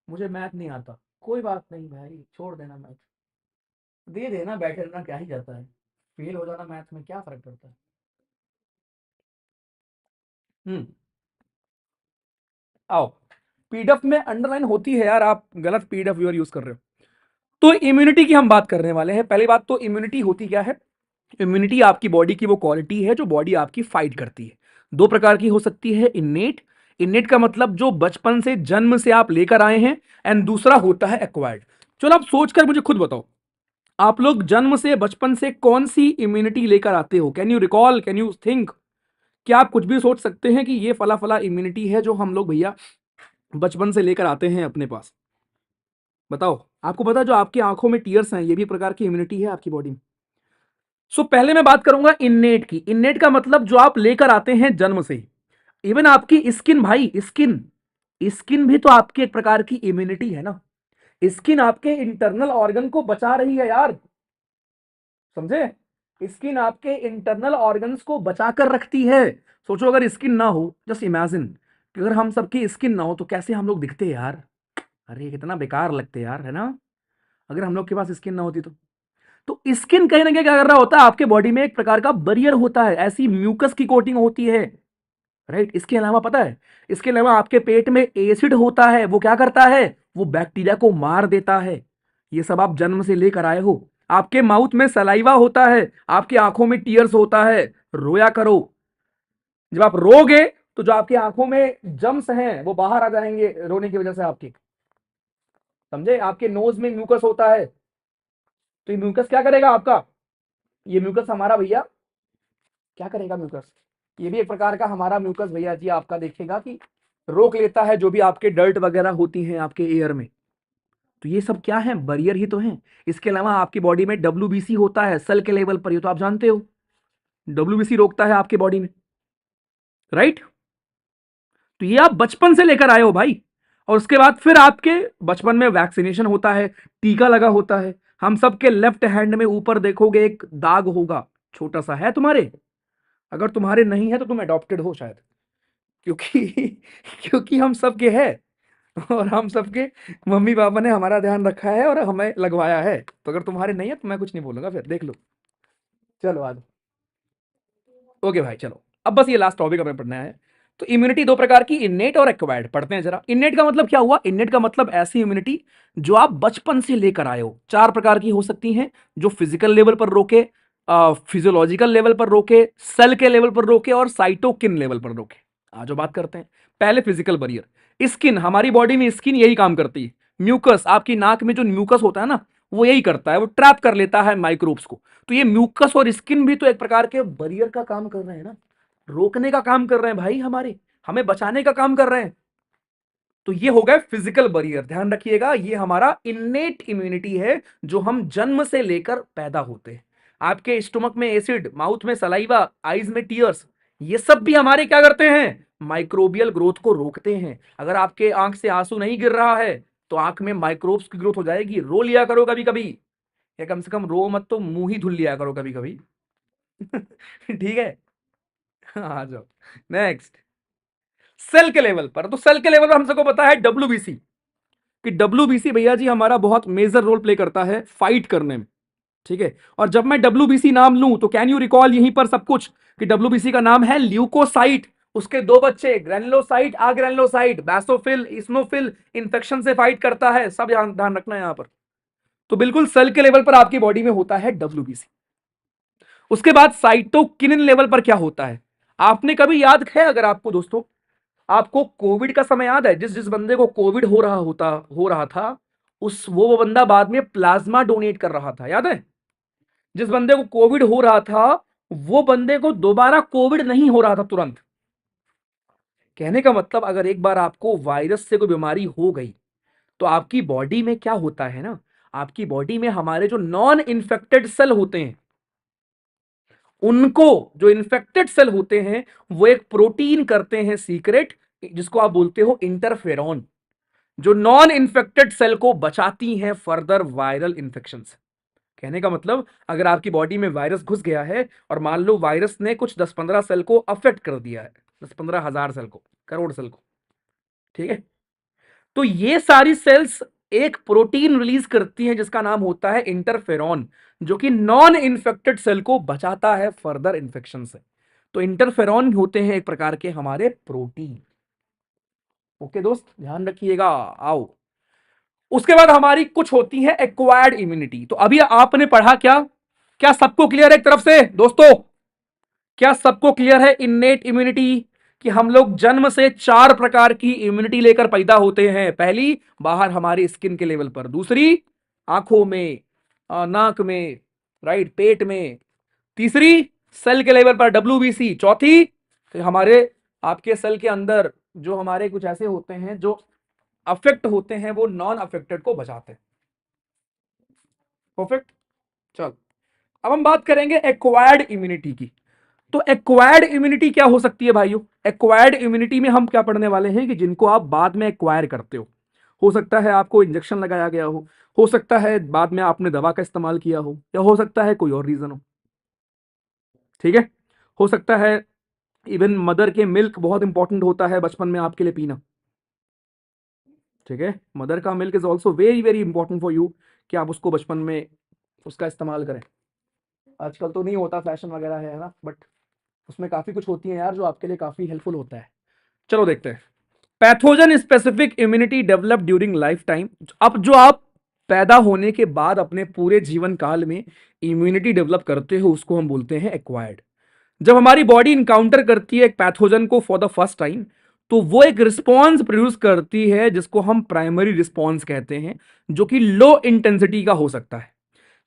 मुझे मैथ नहीं आता। कोई बात नहीं भाई, छोड़ देना मैथ, दे देना, बैठे रहना क्या ही जाता है, फेल हो जाना मैथ में क्या फर्क पड़ता है। हम्म, आओ। पीडीएफ में अंडरलाइन होती है यार, आप गलत पीडीएफ व्यूअर यूज कर रहे हो। तो इम्यूनिटी की हम बात करने वाले हैं। पहली बात तो इम्यूनिटी होती क्या है? इम्यूनिटी आपकी बॉडी की वो क्वालिटी है जो बॉडी आपकी फाइट करती है। दो प्रकार की हो सकती है, इन्नेट। इन्नेट का मतलब जो बचपन से, जन्म से आप लेकर आए हैं, एंड दूसरा होता है एक्वायर्ड। चलो आप सोचकर मुझे खुद बताओ, आप लोग जन्म से, बचपन से कौन सी इम्यूनिटी लेकर आते हो? Can you recall, can you think? क्या आप कुछ भी सोच सकते हैं कि ये फला फला इम्यूनिटी है जो हम लोग भैया बचपन से लेकर आते हैं अपने पास? बताओ। आपको पता है जो आपकी आंखों में टीयर्स हैं, ये भी प्रकार की इम्यूनिटी है आपकी बॉडी में। सो पहले मैं बात करूंगा इन्नेट की। इन्नेट का मतलब जो आप लेकर आते हैं जन्म से ही। इवन आपकी स्किन भाई, स्किन, स्किन भी तो आपकी एक प्रकार की इम्यूनिटी है ना। स्किन आपके इंटरनल ऑर्गन को बचा रही है यार, समझे? स्किन आपके इंटरनल ऑर्गन्स को बचा कर रखती है। सोचो अगर स्किन ना हो, जस्ट इमेजिन कि अगर हम सबकी स्किन ना हो तो कैसे हम लोग दिखते यार। अरे कितना बेकार लगते यार, है ना? अगर हम लोग के पास स्किन ना होती तो स्किन कहीं ना कहीं क्या कर रहा होता है, आपके बॉडी में एक प्रकार का बरियर होता है, ऐसी म्यूकस की कोटिंग होती है, राइट? इसके अलावा पता है, इसके अलावा आपके पेट में एसिड होता है, वो क्या करता है, वो बैक्टीरिया को मार देता है। ये सब आप जन्म से लेकर आए हो। आपके माउथ में सलाइवा होता है, आपकी आंखों में टीयर्स होता है। रोया करो, जब आप रोगे तो जो आपकी आंखों में जम्स हैं वो बाहर आ जाएंगे रोने की वजह से आपकी, समझे? आपके नोज में म्यूकस होता है, तो ये म्यूकस क्या करेगा आपका, ये म्यूकस हमारा भैया क्या करेगा, म्यूकस ये भी एक प्रकार का हमारा म्यूकस भैया जी आपका देखेगा कि रोक लेता है जो भी आपके डर्ट वगैरह होती हैं आपके एयर में। तो ये सब क्या है, बैरियर ही तो है। इसके अलावा आपकी बॉडी में डब्ल्यूबीसी होता है सेल के लेवल पर, ये तो आप जानते हो, डब्ल्यूबीसी रोकता है आपकी बॉडी में, राइट? तो ये आप बचपन से लेकर आए हो भाई। और उसके बाद फिर आपके बचपन में वैक्सीनेशन होता है, टीका लगा होता है। हम सबके लेफ्ट हैंड में ऊपर देखोगे एक दाग होगा, छोटा सा, है तुम्हारे? अगर तुम्हारे नहीं है तो तुम अडॉप्टेड हो शायद, क्योंकि क्योंकि हम सबके है, और हम सबके मम्मी पापा ने हमारा ध्यान रखा है और हमें लगवाया है। तो अगर तुम्हारे नहीं है तो मैं कुछ नहीं बोलूंगा, फिर देख लो। चलो आज, ओके भाई चलो, अब बस ये लास्ट टॉपिक हमें पढ़ना है। तो इम्यूनिटी दो प्रकार की, इन्नेट और एक्वायर्ड, पढ़ते हैं जरा। इन्नेट का मतलब क्या हुआ? इन्नेट का मतलब ऐसी इम्यूनिटी जो आप बचपन से लेकर आए हो। 4 प्रकार की हो सकती हैं, जो फिजिकल लेवल पर रोके, फिजियोलॉजिकल लेवल पर रोके, सेल के लेवल पर रोके, और साइटोकिन लेवल पर रोके। आज जो बात करते हैं, पहले फिजिकल बैरियर। स्किन, हमारी बॉडी में स्किन यही काम करती है। म्यूकस, आपकी नाक में जो म्यूकस होता है ना, वो यही करता है, वो ट्रैप कर लेता है माइक्रोब्स को। तो ये म्यूकस और स्किन भी तो एक प्रकार के बैरियर का काम कर रहे हैं ना, रोकने का काम कर रहे हैं भाई, हमारे, हमें बचाने का काम कर रहे हैं। तो ये हो गए फिजिकल बैरियर, ध्यान रखिएगा, ये हमारा इन्नेट इम्यूनिटी है जो हम जन्म से लेकर पैदा होते हैं। आपके स्टोमक में एसिड, माउथ में सलाइवा, आईज में टीयर्स, ये सब भी हमारे क्या करते हैं, माइक्रोबियल ग्रोथ को रोकते हैं। अगर आपके आंख से आंसू नहीं गिर रहा है तो आंख में माइक्रोब्स की ग्रोथ हो जाएगी। रो लिया करो कभी कभी, या कम से कम रो मत तो मुंह ही धुल लिया करो कभी कभी। ठीक है, आ जाओ नेक्स्ट। सेल के लेवल पर, तो सेल के लेवल पर हम सबको पता है डब्ल्यूबीसी, कि डब्ल्यूबीसी भैया जी हमारा बहुत मेजर रोल प्ले करता है फाइट करने में, ठीक है? और जब मैं डब्ल्यूबीसी नाम लूं तो कैन यू रिकॉल यहीं पर सब कुछ, कि डब्ल्यूबीसी का नाम है ल्यूकोसाइट, उसके दो बच्चे ग्रेनुलोसाइट, आग्रेनुलोसाइट, बैसोफिल, इस्नोफिल, इंफेक्शन से फाइट करता है, सब ध्यान रखना यहां पर। तो बिल्कुल सेल के लेवल पर आपकी बॉडी में होता है डब्ल्यूबीसी। उसके बाद साइटोकिनिन लेवल पर क्या होता है? आपने कभी याद है, अगर आपको दोस्तों, आपको कोविड का समय याद है, जिस जिस बंदे को कोविड हो रहा था, उस वो बंदा बाद में प्लाज्मा डोनेट कर रहा था, याद है? जिस बंदे को कोविड हो रहा था, वो बंदे को दोबारा कोविड नहीं हो रहा था तुरंत। कहने का मतलब, अगर एक बार आपको वायरस से कोई बीमारी हो गई तो आपकी बॉडी में क्या होता है ना, आपकी बॉडी में हमारे जो नॉन इन्फेक्टेड सेल होते हैं, उनको, जो इन्फेक्टेड सेल होते हैं, वो एक प्रोटीन करते हैं सीक्रेट, जिसको आप बोलते हो इंटरफेरॉन, जो नॉन इन्फेक्टेड सेल को बचाती हैं फर्दर वायरल इंफेक्शन से। कहने का मतलब, अगर आपकी बॉडी में वायरस घुस गया है और मान लो वायरस ने कुछ 10-15 सेल को अफेक्ट कर दिया है, 10-15 हजार सेल को, करोड़ सेल को, ठीक है, तो ये सारी सेल्स एक प्रोटीन रिलीज करती हैं जिसका नाम होता है इंटरफेरॉन, जो कि नॉन इन्फेक्टेड सेल को बचाता है फर्दर इंफेक्शन से। तो इंटरफेरॉन होते हैं एक प्रकार के हमारे प्रोटीन। ओके दोस्त, ध्यान रखिएगा। आओ, उसके बाद हमारी कुछ होती है एक्वायर्ड इम्यूनिटी। तो अभी आपने पढ़ा क्या, क्या सबको क्लियर है एक तरफ से दोस्तों? क्या सबको क्लियर है इन्नेट इम्यूनिटी, कि हम लोग जन्म से 4 प्रकार की इम्यूनिटी लेकर पैदा होते हैं? पहली, बाहर हमारी स्किन के लेवल पर, दूसरी आंखों में, नाक में, राइट, पेट में, तीसरी सेल के लेवल पर WBC, चौथी तो हमारे आपके सेल के अंदर जो हमारे कुछ ऐसे होते हैं जो अफेक्ट होते हैं, वो नॉन अफेक्टेड को बचाते हैं। परफेक्ट। चल, अब हम बात करेंगे एक्वायर्ड इम्यूनिटी की। तो एक्वायर्ड इम्यूनिटी क्या हो सकती है भाइयों? एक्वायर्ड इम्यूनिटी में हम क्या पढ़ने वाले हैं कि जिनको आप बाद में एक्वायर करते हो सकता है आपको इंजेक्शन लगाया गया हो सकता है बाद में आपने दवा का इस्तेमाल किया हो, या हो सकता है कोई और रीजन हो, ठीक है, हो सकता है इवन मदर के मिल्क बहुत इंपॉर्टेंट होता है बचपन में आपके लिए पीना, ठीक है, मदर का milk is also very very important for you, कि आप उसको बचपन में उसका इस्तेमाल करें। आजकल तो नहीं होता, फैशन वगैरह है ना, बट उसमें काफी कुछ होती है यार जो आपके लिए काफी हेल्पफुल होता है। चलो देखते हैं। Pathogen specific immunity develop during life time. अब जो आप पैदा होने के बाद अपने पूरे जीवन काल में इम्यूनिटी डेवलप करते हो, उसको हम बोलते हैं एक्वायर्ड। जब हमारी बॉडी इंकाउंटर करती है एक पैथोजन को फॉर द फर्स्ट टाइम, तो वो एक रिस्पॉन्स प्रोड्यूस करती है जिसको हम प्राइमरी रिस्पॉन्स कहते हैं, जो कि लो इंटेंसिटी का हो सकता है,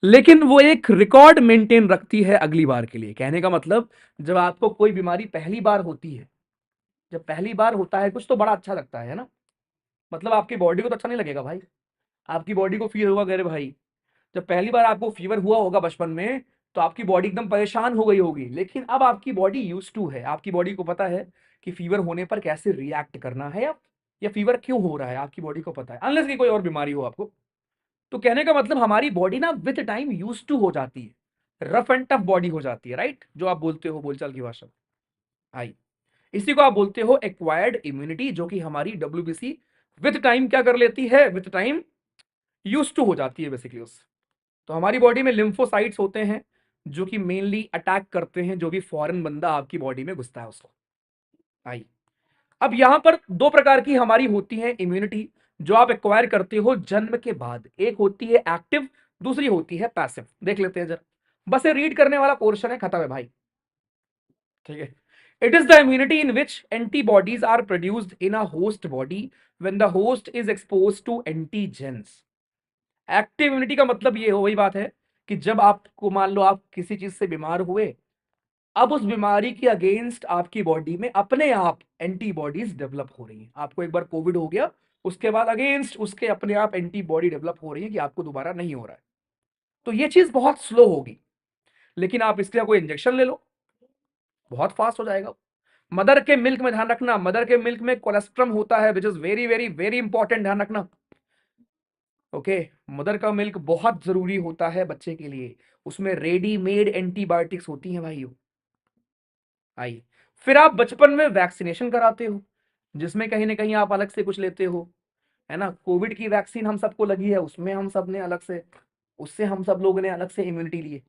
लेकिन वो एक रिकॉर्ड मेंटेन रखती है अगली बार के लिए। कहने का मतलब, जब आपको कोई बीमारी पहली बार होती है, जब पहली बार होता है कुछ, तो बड़ा अच्छा लगता है ना, मतलब आपकी बॉडी को तो अच्छा नहीं लगेगा भाई, आपकी बॉडी को फील होगा, अरे भाई जब पहली बार आपको फीवर हुआ होगा बचपन में, तो आपकी बॉडी एकदम परेशान हो गई होगी, लेकिन अब आपकी बॉडी यूज टू है, आपकी बॉडी को पता है कि फीवर होने पर कैसे रिएक्ट करना है, या फीवर क्यों हो रहा है, आपकी बॉडी को पता है, अनलेस की कोई और बीमारी हो आपको। तो कहने का मतलब, हमारी बॉडी ना विद टाइम यूज टू हो जाती है, रफ एंड टफ बॉडी हो जाती है, राइट, जो आप बोलते हो बोलचाल की भाषा। आई, इसी को आप बोलते हो एक्वायर्ड इम्यूनिटी, जो कि हमारी WBC विद टाइम क्या कर लेती है, विद टाइम यूज टू हो जाती है बेसिकली उस। तो हमारी बॉडी में लिम्फोसाइट्स होते हैं जो कि मेनली अटैक करते हैं जो भी फॉरेन बंदा आपकी बॉडी में घुसता है उसको। आई, अब यहां पर 2 प्रकार की हमारी होती है इम्यूनिटी जो आप एक्वायर करते हो जन्म के बाद। एक होती है एक्टिव, दूसरी होती है पैसिव। देख लेते हैं जरा, बस ये रीड करने वाला पोर्शन है, खत्म है भाई, ठीक है। It is the immunity in which antibodies are produced in a host body when the host is exposed to antigens. Active immunity का मतलब ये हो, वही बात है कि जब आपको मान लो आप किसी चीज से बीमार हुए, अब उस बीमारी के अगेंस्ट आपकी बॉडी में अपने आप एंटीबॉडीज डेवलप हो रही हैं। आपको एक बार कोविड हो गया, उसके बाद अगेंस्ट उसके अपने आप एंटीबॉडी डेवलप हो रही है कि आपको दोबारा नहीं हो रहा है। तो ये चीज बहुत स्लो होगी, लेकिन आप इसके लिए कोई इंजेक्शन ले लो, बहुत फास्ट हो जाएगा। मदर के मिल्क में ध्यान रखना, मदर के मिल्क में कोलेस्ट्रम होता है, which is very very very important, ध्यान रखना। ओके, मदर का मिल्क बहुत जरूरी होता है बच्चे के लिए, उसमें रेडीमेड एंटीबायोटिक्स होती हैं भाइयों। आई, फिर आप बचपन में वैक्सीनेशन कराते हो, जिसमें कहीं ना कहीं आप अलग से कुछ लेते हो, है ना। कोविड की वैक्सीन हम सबको लगी है, उसमें हम सब ने अलग से, उससे हम सब लोगों ने अलग से इम्यूनिटी ली है।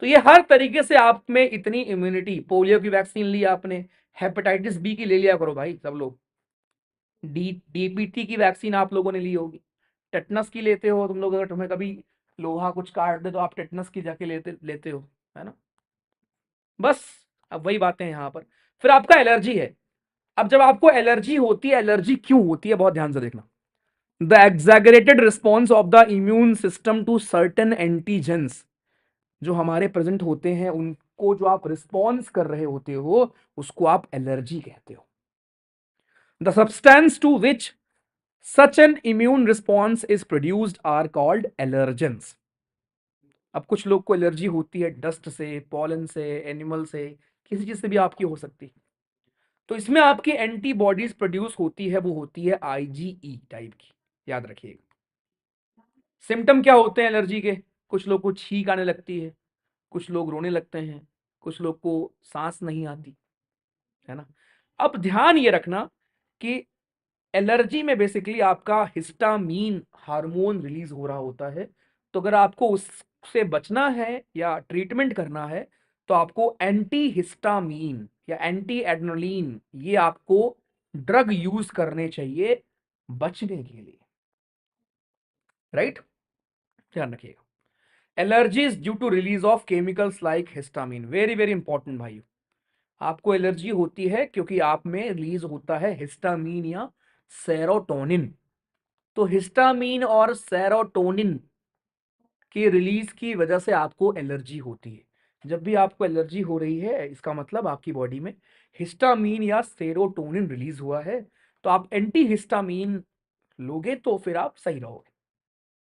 तो ये हर तरीके से आप में इतनी इम्यूनिटी, पोलियो की वैक्सीन ली आपने, हेपेटाइटिस बी की ले लिया करो भाई सब लोग, DPT की वैक्सीन आप लोगों ने ली होगी, टेटनस की लेते हो तुम लोग, अगर तुम्हें कभी लोहा कुछ काट दे तो आप टेटनस की जाके लेते लेते हो, है ना। बस, अब वही बातें हैं यहाँ पर। फिर आपका एलर्जी है। अब जब आपको एलर्जी होती है, एलर्जी क्यों होती है बहुत ध्यान से देखना। The exaggerated response of the immune system to certain antigens, जो हमारे प्रेजेंट होते हैं उनको जो आप रिस्पॉन्स कर रहे होते हो, उसको आप एलर्जी कहते हो। The substance to which such an immune response is produced are called allergens. अब कुछ लोग को एलर्जी होती है डस्ट से, पॉलन से, एनिमल से, किसी चीज से भी आपकी हो सकती है। तो इसमें आपकी एंटीबॉडीज प्रोड्यूस होती है, वो होती है आईजीई टाइप की, याद रखिएगा। सिम्टम क्या होते हैं एलर्जी के? कुछ लोग को छींक आने लगती है, कुछ लोग रोने लगते हैं, कुछ लोग को सांस नहीं आती, है ना। अब ध्यान ये रखना कि एलर्जी में बेसिकली आपका हिस्टामीन हार्मोन रिलीज हो रहा होता है। तो अगर आपको उससे बचना है या ट्रीटमेंट करना है तो आपको एंटी हिस्टामीन या एंटी एड्रेनलिन ये आपको ड्रग यूज करने चाहिए बचने के लिए, राइट। ध्यान रखिएगा। Allergy is due to release of chemicals like histamine, very very important भाई। आपको एलर्जी होती है क्योंकि आप में रिलीज होता है हिस्टामीन या सेरोटोनिन। तो हिस्टामीन और सेरोटोनिन की रिलीज की वजह से आपको एलर्जी होती है। जब भी आपको एलर्जी हो रही है इसका मतलब आपकी बॉडी में हिस्टामीन या सेरोटोनिन रिलीज हुआ है। तो आप एंटी हिस्टामीन लोगे तो फिर आप सही रहोगे,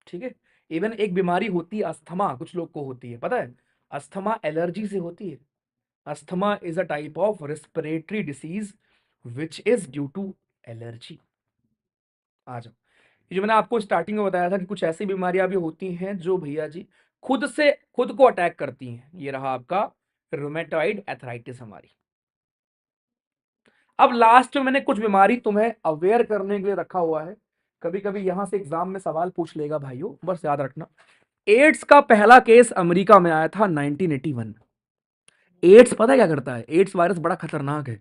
ठीक है। इवन एक बीमारी होती है अस्थमा, कुछ लोग को होती है, पता है? अस्थमा एलर्जी से होती है। Asthma is a type of respiratory disease which is due to allergy. आ जाओ, ये जो मैंने आपको स्टार्टिंग में बताया था कि कुछ ऐसी बीमारियां भी होती हैं जो भैया जी खुद से खुद को अटैक करती हैं। ये रहा आपका रूमेटॉइड एथराइटिस हमारी। अब लास्ट में मैंने कुछ बीमारी तुम्हें अवेयर करने के लिए रखा हुआ है। कभी कभी यहां से एग्जाम में सवाल पूछ लेगा भाइयों, बस याद रखना। एड्स का पहला केस अमेरिका में आया था 1981। एड्स पता है क्या करता है? एड्स वायरस बड़ा खतरनाक है।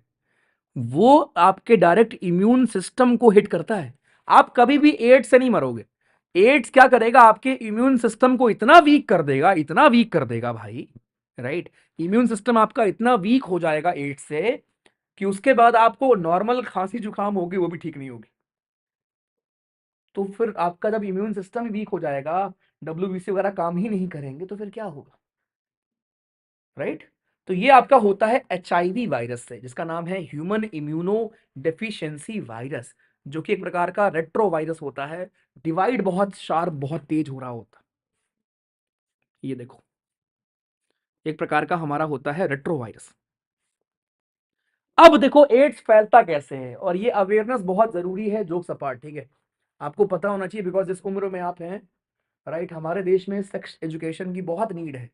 वो आपके डायरेक्ट इम्यून सिस्टम को हिट करता है। आप कभी भी एड्स से नहीं मरोगे। एड्स क्या करेगा? आपके इम्यून सिस्टम को इतना वीक कर देगा, इतना वीक कर देगा भाई, राइट। इम्यून सिस्टम आपका इतना वीक हो जाएगा एड्स से कि उसके बाद आपको नॉर्मल खांसी जुकाम होगी वो भी ठीक नहीं होगी। तो फिर आपका जब इम्यून सिस्टम वीक हो जाएगा, डब्ल्यूबीसी वगैरह काम ही नहीं करेंगे तो फिर क्या होगा, राइट। तो ये आपका होता है एचआईवी वायरस से, जिसका नाम है ह्यूमन इम्यूनो डेफिशिएंसी वायरस, जो कि एक प्रकार का रेट्रो वायरस होता है। डिवाइड बहुत शार्प, बहुत तेज हो रहा होता है। ये देखो, एक प्रकार का हमारा होता है रेट्रो वायरस। अब देखो एड्स फैलता कैसे है, और ये अवेयरनेस बहुत जरूरी है जोक्स अपार्ट, ठीक है। आपको पता होना चाहिए बिकॉज जिस उम्र में आप हैं, राइट, हमारे देश में सेक्स एजुकेशन की बहुत नीड है।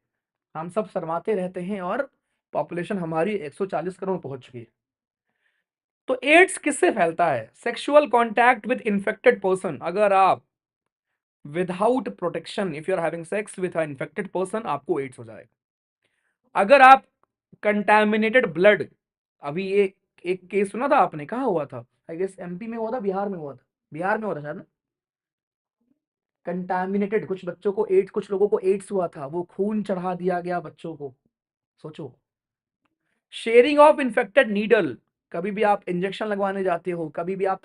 हम सब शर्माते रहते हैं और पॉपुलेशन हमारी 140 करोड़ पहुंच चुकी है। तो एड्स किससे फैलता है? Sexual contact with infected person. अगर आप without protection, if you are having sex with a infected person, आपको एड्स हो जाएगा। अगर आप कंटामिनेटेड ब्लड, अभी ये एक केस सुना था आपने, कहा हुआ था? आई गेस एमपी में हुआ था, बिहार में हुआ था, बिहार में हुआ था शायद ना। कंटामिनेटेड, कुछ बच्चों को एड्स, कुछ लोगों को एड्स हुआ था, वो खून चढ़ा दिया गया बच्चों को, सोचो। शेयरिंग ऑफ इन्फेक्टेड नीडल, कभी भी आप इंजेक्शन लगवाने जाते हो, कभी भी आप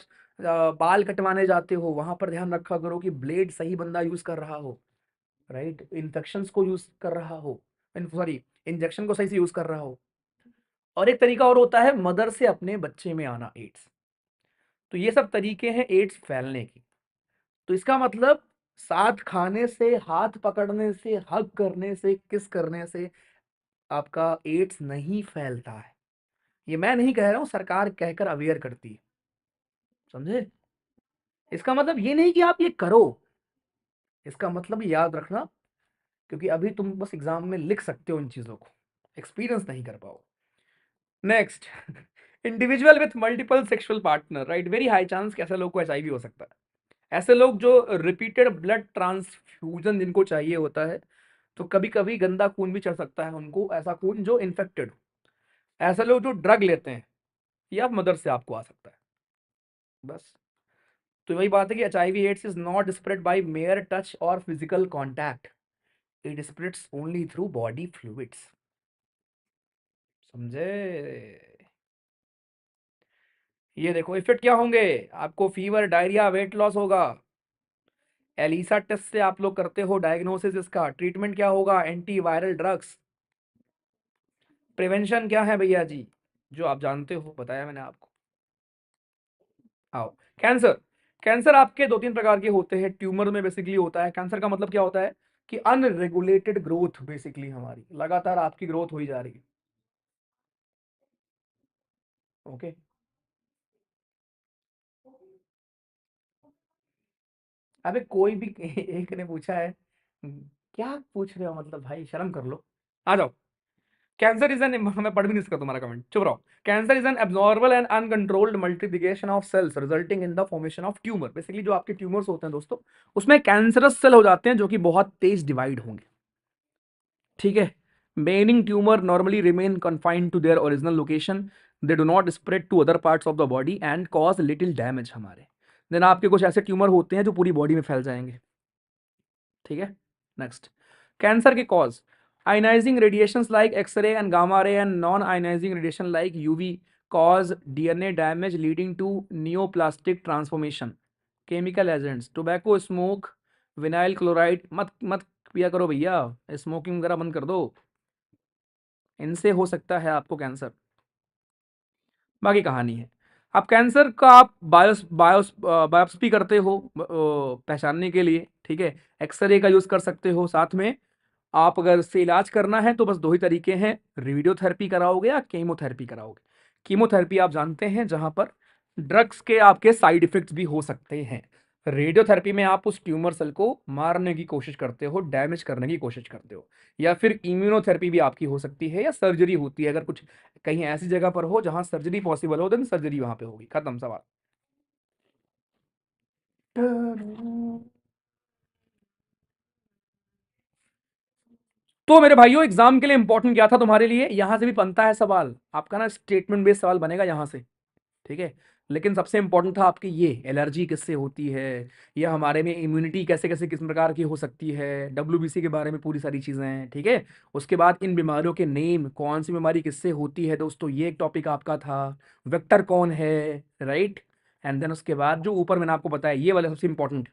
बाल कटवाने जाते हो, वहां पर ध्यान रखा करो कि ब्लेड सही बंदा यूज कर रहा हो, राइट, इन्फेक्शन को यूज कर रहा हो, सॉरी, इंजेक्शन को सही से यूज कर रहा हो। और एक तरीका और होता है मदर से अपने बच्चे में आना एड्स। तो ये सब तरीके हैं एड्स फैलने की। तो इसका मतलब साथ खाने से, हाथ पकड़ने से, हग करने से, किस करने से आपका एड्स नहीं फैलता है। ये मैं नहीं कह रहा हूं, सरकार कहकर अवेयर करती है, समझे। इसका मतलब ये नहीं कि आप ये करो, इसका मतलब याद रखना, क्योंकि अभी तुम बस एग्जाम में लिख सकते हो इन चीजों को, एक्सपीरियंस नहीं कर पाओ। Next, individual with multiple sexual partner, right, very high chance कि ऐसे लोग को एचआईवी हो सकता है। ऐसे लोग जो रिपीटेड ब्लड ट्रांसफ्यूजन जिनको चाहिए होता है, तो कभी कभी गंदा खून भी चढ़ सकता है उनको, ऐसा खून जो इन्फेक्टेड हो। ऐसे लोग जो ड्रग लेते हैं, या मदर से आपको आ सकता है, बस। तो वही बात है कि HIV AIDS is not spread by mere touch और physical contact, it spreads only through body fluids, समझे। ये देखो इफेक्ट क्या होंगे, आपको फीवर, डायरिया, वेट लॉस होगा। एलिसा टेस्ट से आप लोग करते हो डायग्नोसिस, इसका ट्रीटमेंट क्या होगा? Antiviral drugs. प्रिवेंशन क्या है भैया जी, जो आप जानते हो, बताया मैंने आपको। आओ, कैंसर। कैंसर आपके 2-3 प्रकार के होते हैं। ट्यूमर में बेसिकली होता है कैंसर का मतलब क्या होता है कि अनरेगुलेटेड ग्रोथ, बेसिकली हमारी लगातार आपकी ग्रोथ हो ही जा रही है। ओके, अबे कोई भी एक ने पूछा है, क्या पूछ रहे हो मतलब भाई, शर्म कर लो। आ जाओ। कैंसर इज एन मैं पढ़ भी नहीं सकता तुम्हारा कमेंट, चुप रहो। Cancer is an abnormal and uncontrolled multiplication of cells resulting in the formation of tumour. Basically जो आपके ट्यूमर्स होते हैं दोस्तों, उसमें कैंसरस सेल हो जाते हैं जो कि बहुत तेज डिवाइड होंगे, ठीक है। Benign tumour normally remain confined to their original location, they do not spread to other parts of the body and cause little damage हमारे। देन आपके कुछ ऐसे ट्यूमर होते हैं जो पूरी बॉडी में फैल जाएंगे, ठीक है। नेक्स्ट, कैंसर के cause, ionising radiations like X ray and gamma ray and non ionising radiation like UV cause DNA damage leading to neoplastic transformation. Chemical agents, tobacco smoke, vinyl chloride मत मत पिया करो भैया, स्मोकिंग वगैरह बंद कर दो, इनसे हो सकता है आपको कैंसर। बाकी कहानी है। अब कैंसर का आप बायोप्सी करते हो पहचानने के लिए, ठीक है। एक्सरे का यूज कर सकते हो साथ में। आप अगर इससे इलाज करना है तो बस दो ही तरीके हैं, रेडियोथेरेपी कराओगे या कीमोथेरेपी कराओगे। कीमोथेरेपी आप जानते हैं जहां पर ड्रग्स के आपके साइड इफेक्ट्स भी हो सकते हैं। रेडियोथेरेपी में आप उस ट्यूमर सेल को मारने की कोशिश करते हो, डैमेज करने की कोशिश करते हो। या फिर इम्यूनोथेरेपी भी आपकी हो सकती है, या सर्जरी होती है अगर कुछ कहीं ऐसी जगह पर हो जहां सर्जरी पॉसिबल हो, देन सर्जरी वहां पे होगी, खत्म सवाल। तो मेरे भाइयों, एग्जाम के लिए इंपॉर्टेंट क्या था तुम्हारे लिए, यहां से भी बनता है सवाल आपका ना, स्टेटमेंट बेस्ड सवाल बनेगा यहां से, ठीक है। लेकिन सबसे इंपॉर्टेंट था आपकी ये एलर्जी किससे होती है, या हमारे में इम्यूनिटी कैसे कैसे किस प्रकार की हो सकती है, डब्ल्यूबीसी के बारे में पूरी सारी चीजें हैं, ठीक है। उसके बाद इन बीमारियों के नेम, कौन सी बीमारी किससे होती है दोस्तों, ये एक टॉपिक आपका था। वेक्टर कौन है, राइट। एंड देन उसके बाद जो ऊपर मैंने आपको बताया ये वाला सबसे इंपॉर्टेंट,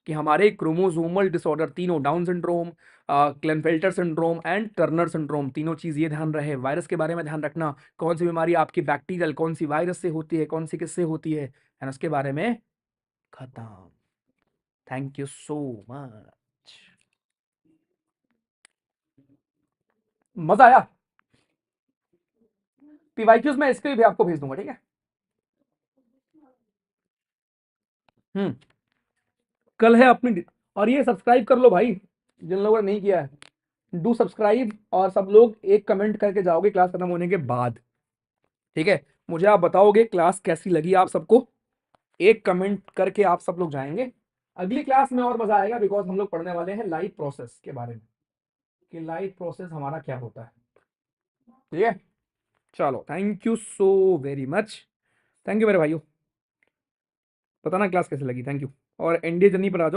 कि हमारे क्रोमोसोमल डिसऑर्डर तीनों, Down syndrome, Klinefelter syndrome and Turner syndrome, तीनों चीज ये ध्यान रहे। वायरस के बारे में ध्यान रखना, कौन सी बीमारी आपकी बैक्टीरियल, कौन सी वायरस से होती है, कौन सी किससे होती है, एंड उसके बारे में खत्म। Thank you so much. मजा आया। पीवाईक्यूज में इसके भी आपको भेज दूंगा, ठीक है। हम्म, कल है अपनी, और ये सब्सक्राइब कर लो भाई जिन लोगों ने नहीं किया है, डू सब्सक्राइब, और सब लोग एक कमेंट करके जाओगे क्लास खत्म होने के बाद, ठीक है। मुझे आप बताओगे क्लास कैसी लगी आप सबको, एक कमेंट करके आप सब लोग जाएंगे। अगली क्लास में और मजा आएगा, बिकॉज हम लोग पढ़ने वाले हैं लाइव प्रोसेस के बारे में, कि लाइव प्रोसेस हमारा क्या होता है, ठीक है। चलो, thank you so very much. Thank you मेरे भाइयों, बताना क्लास कैसे लगी, थैंक यू। और एनडीए जर्नी पर आ जाओ।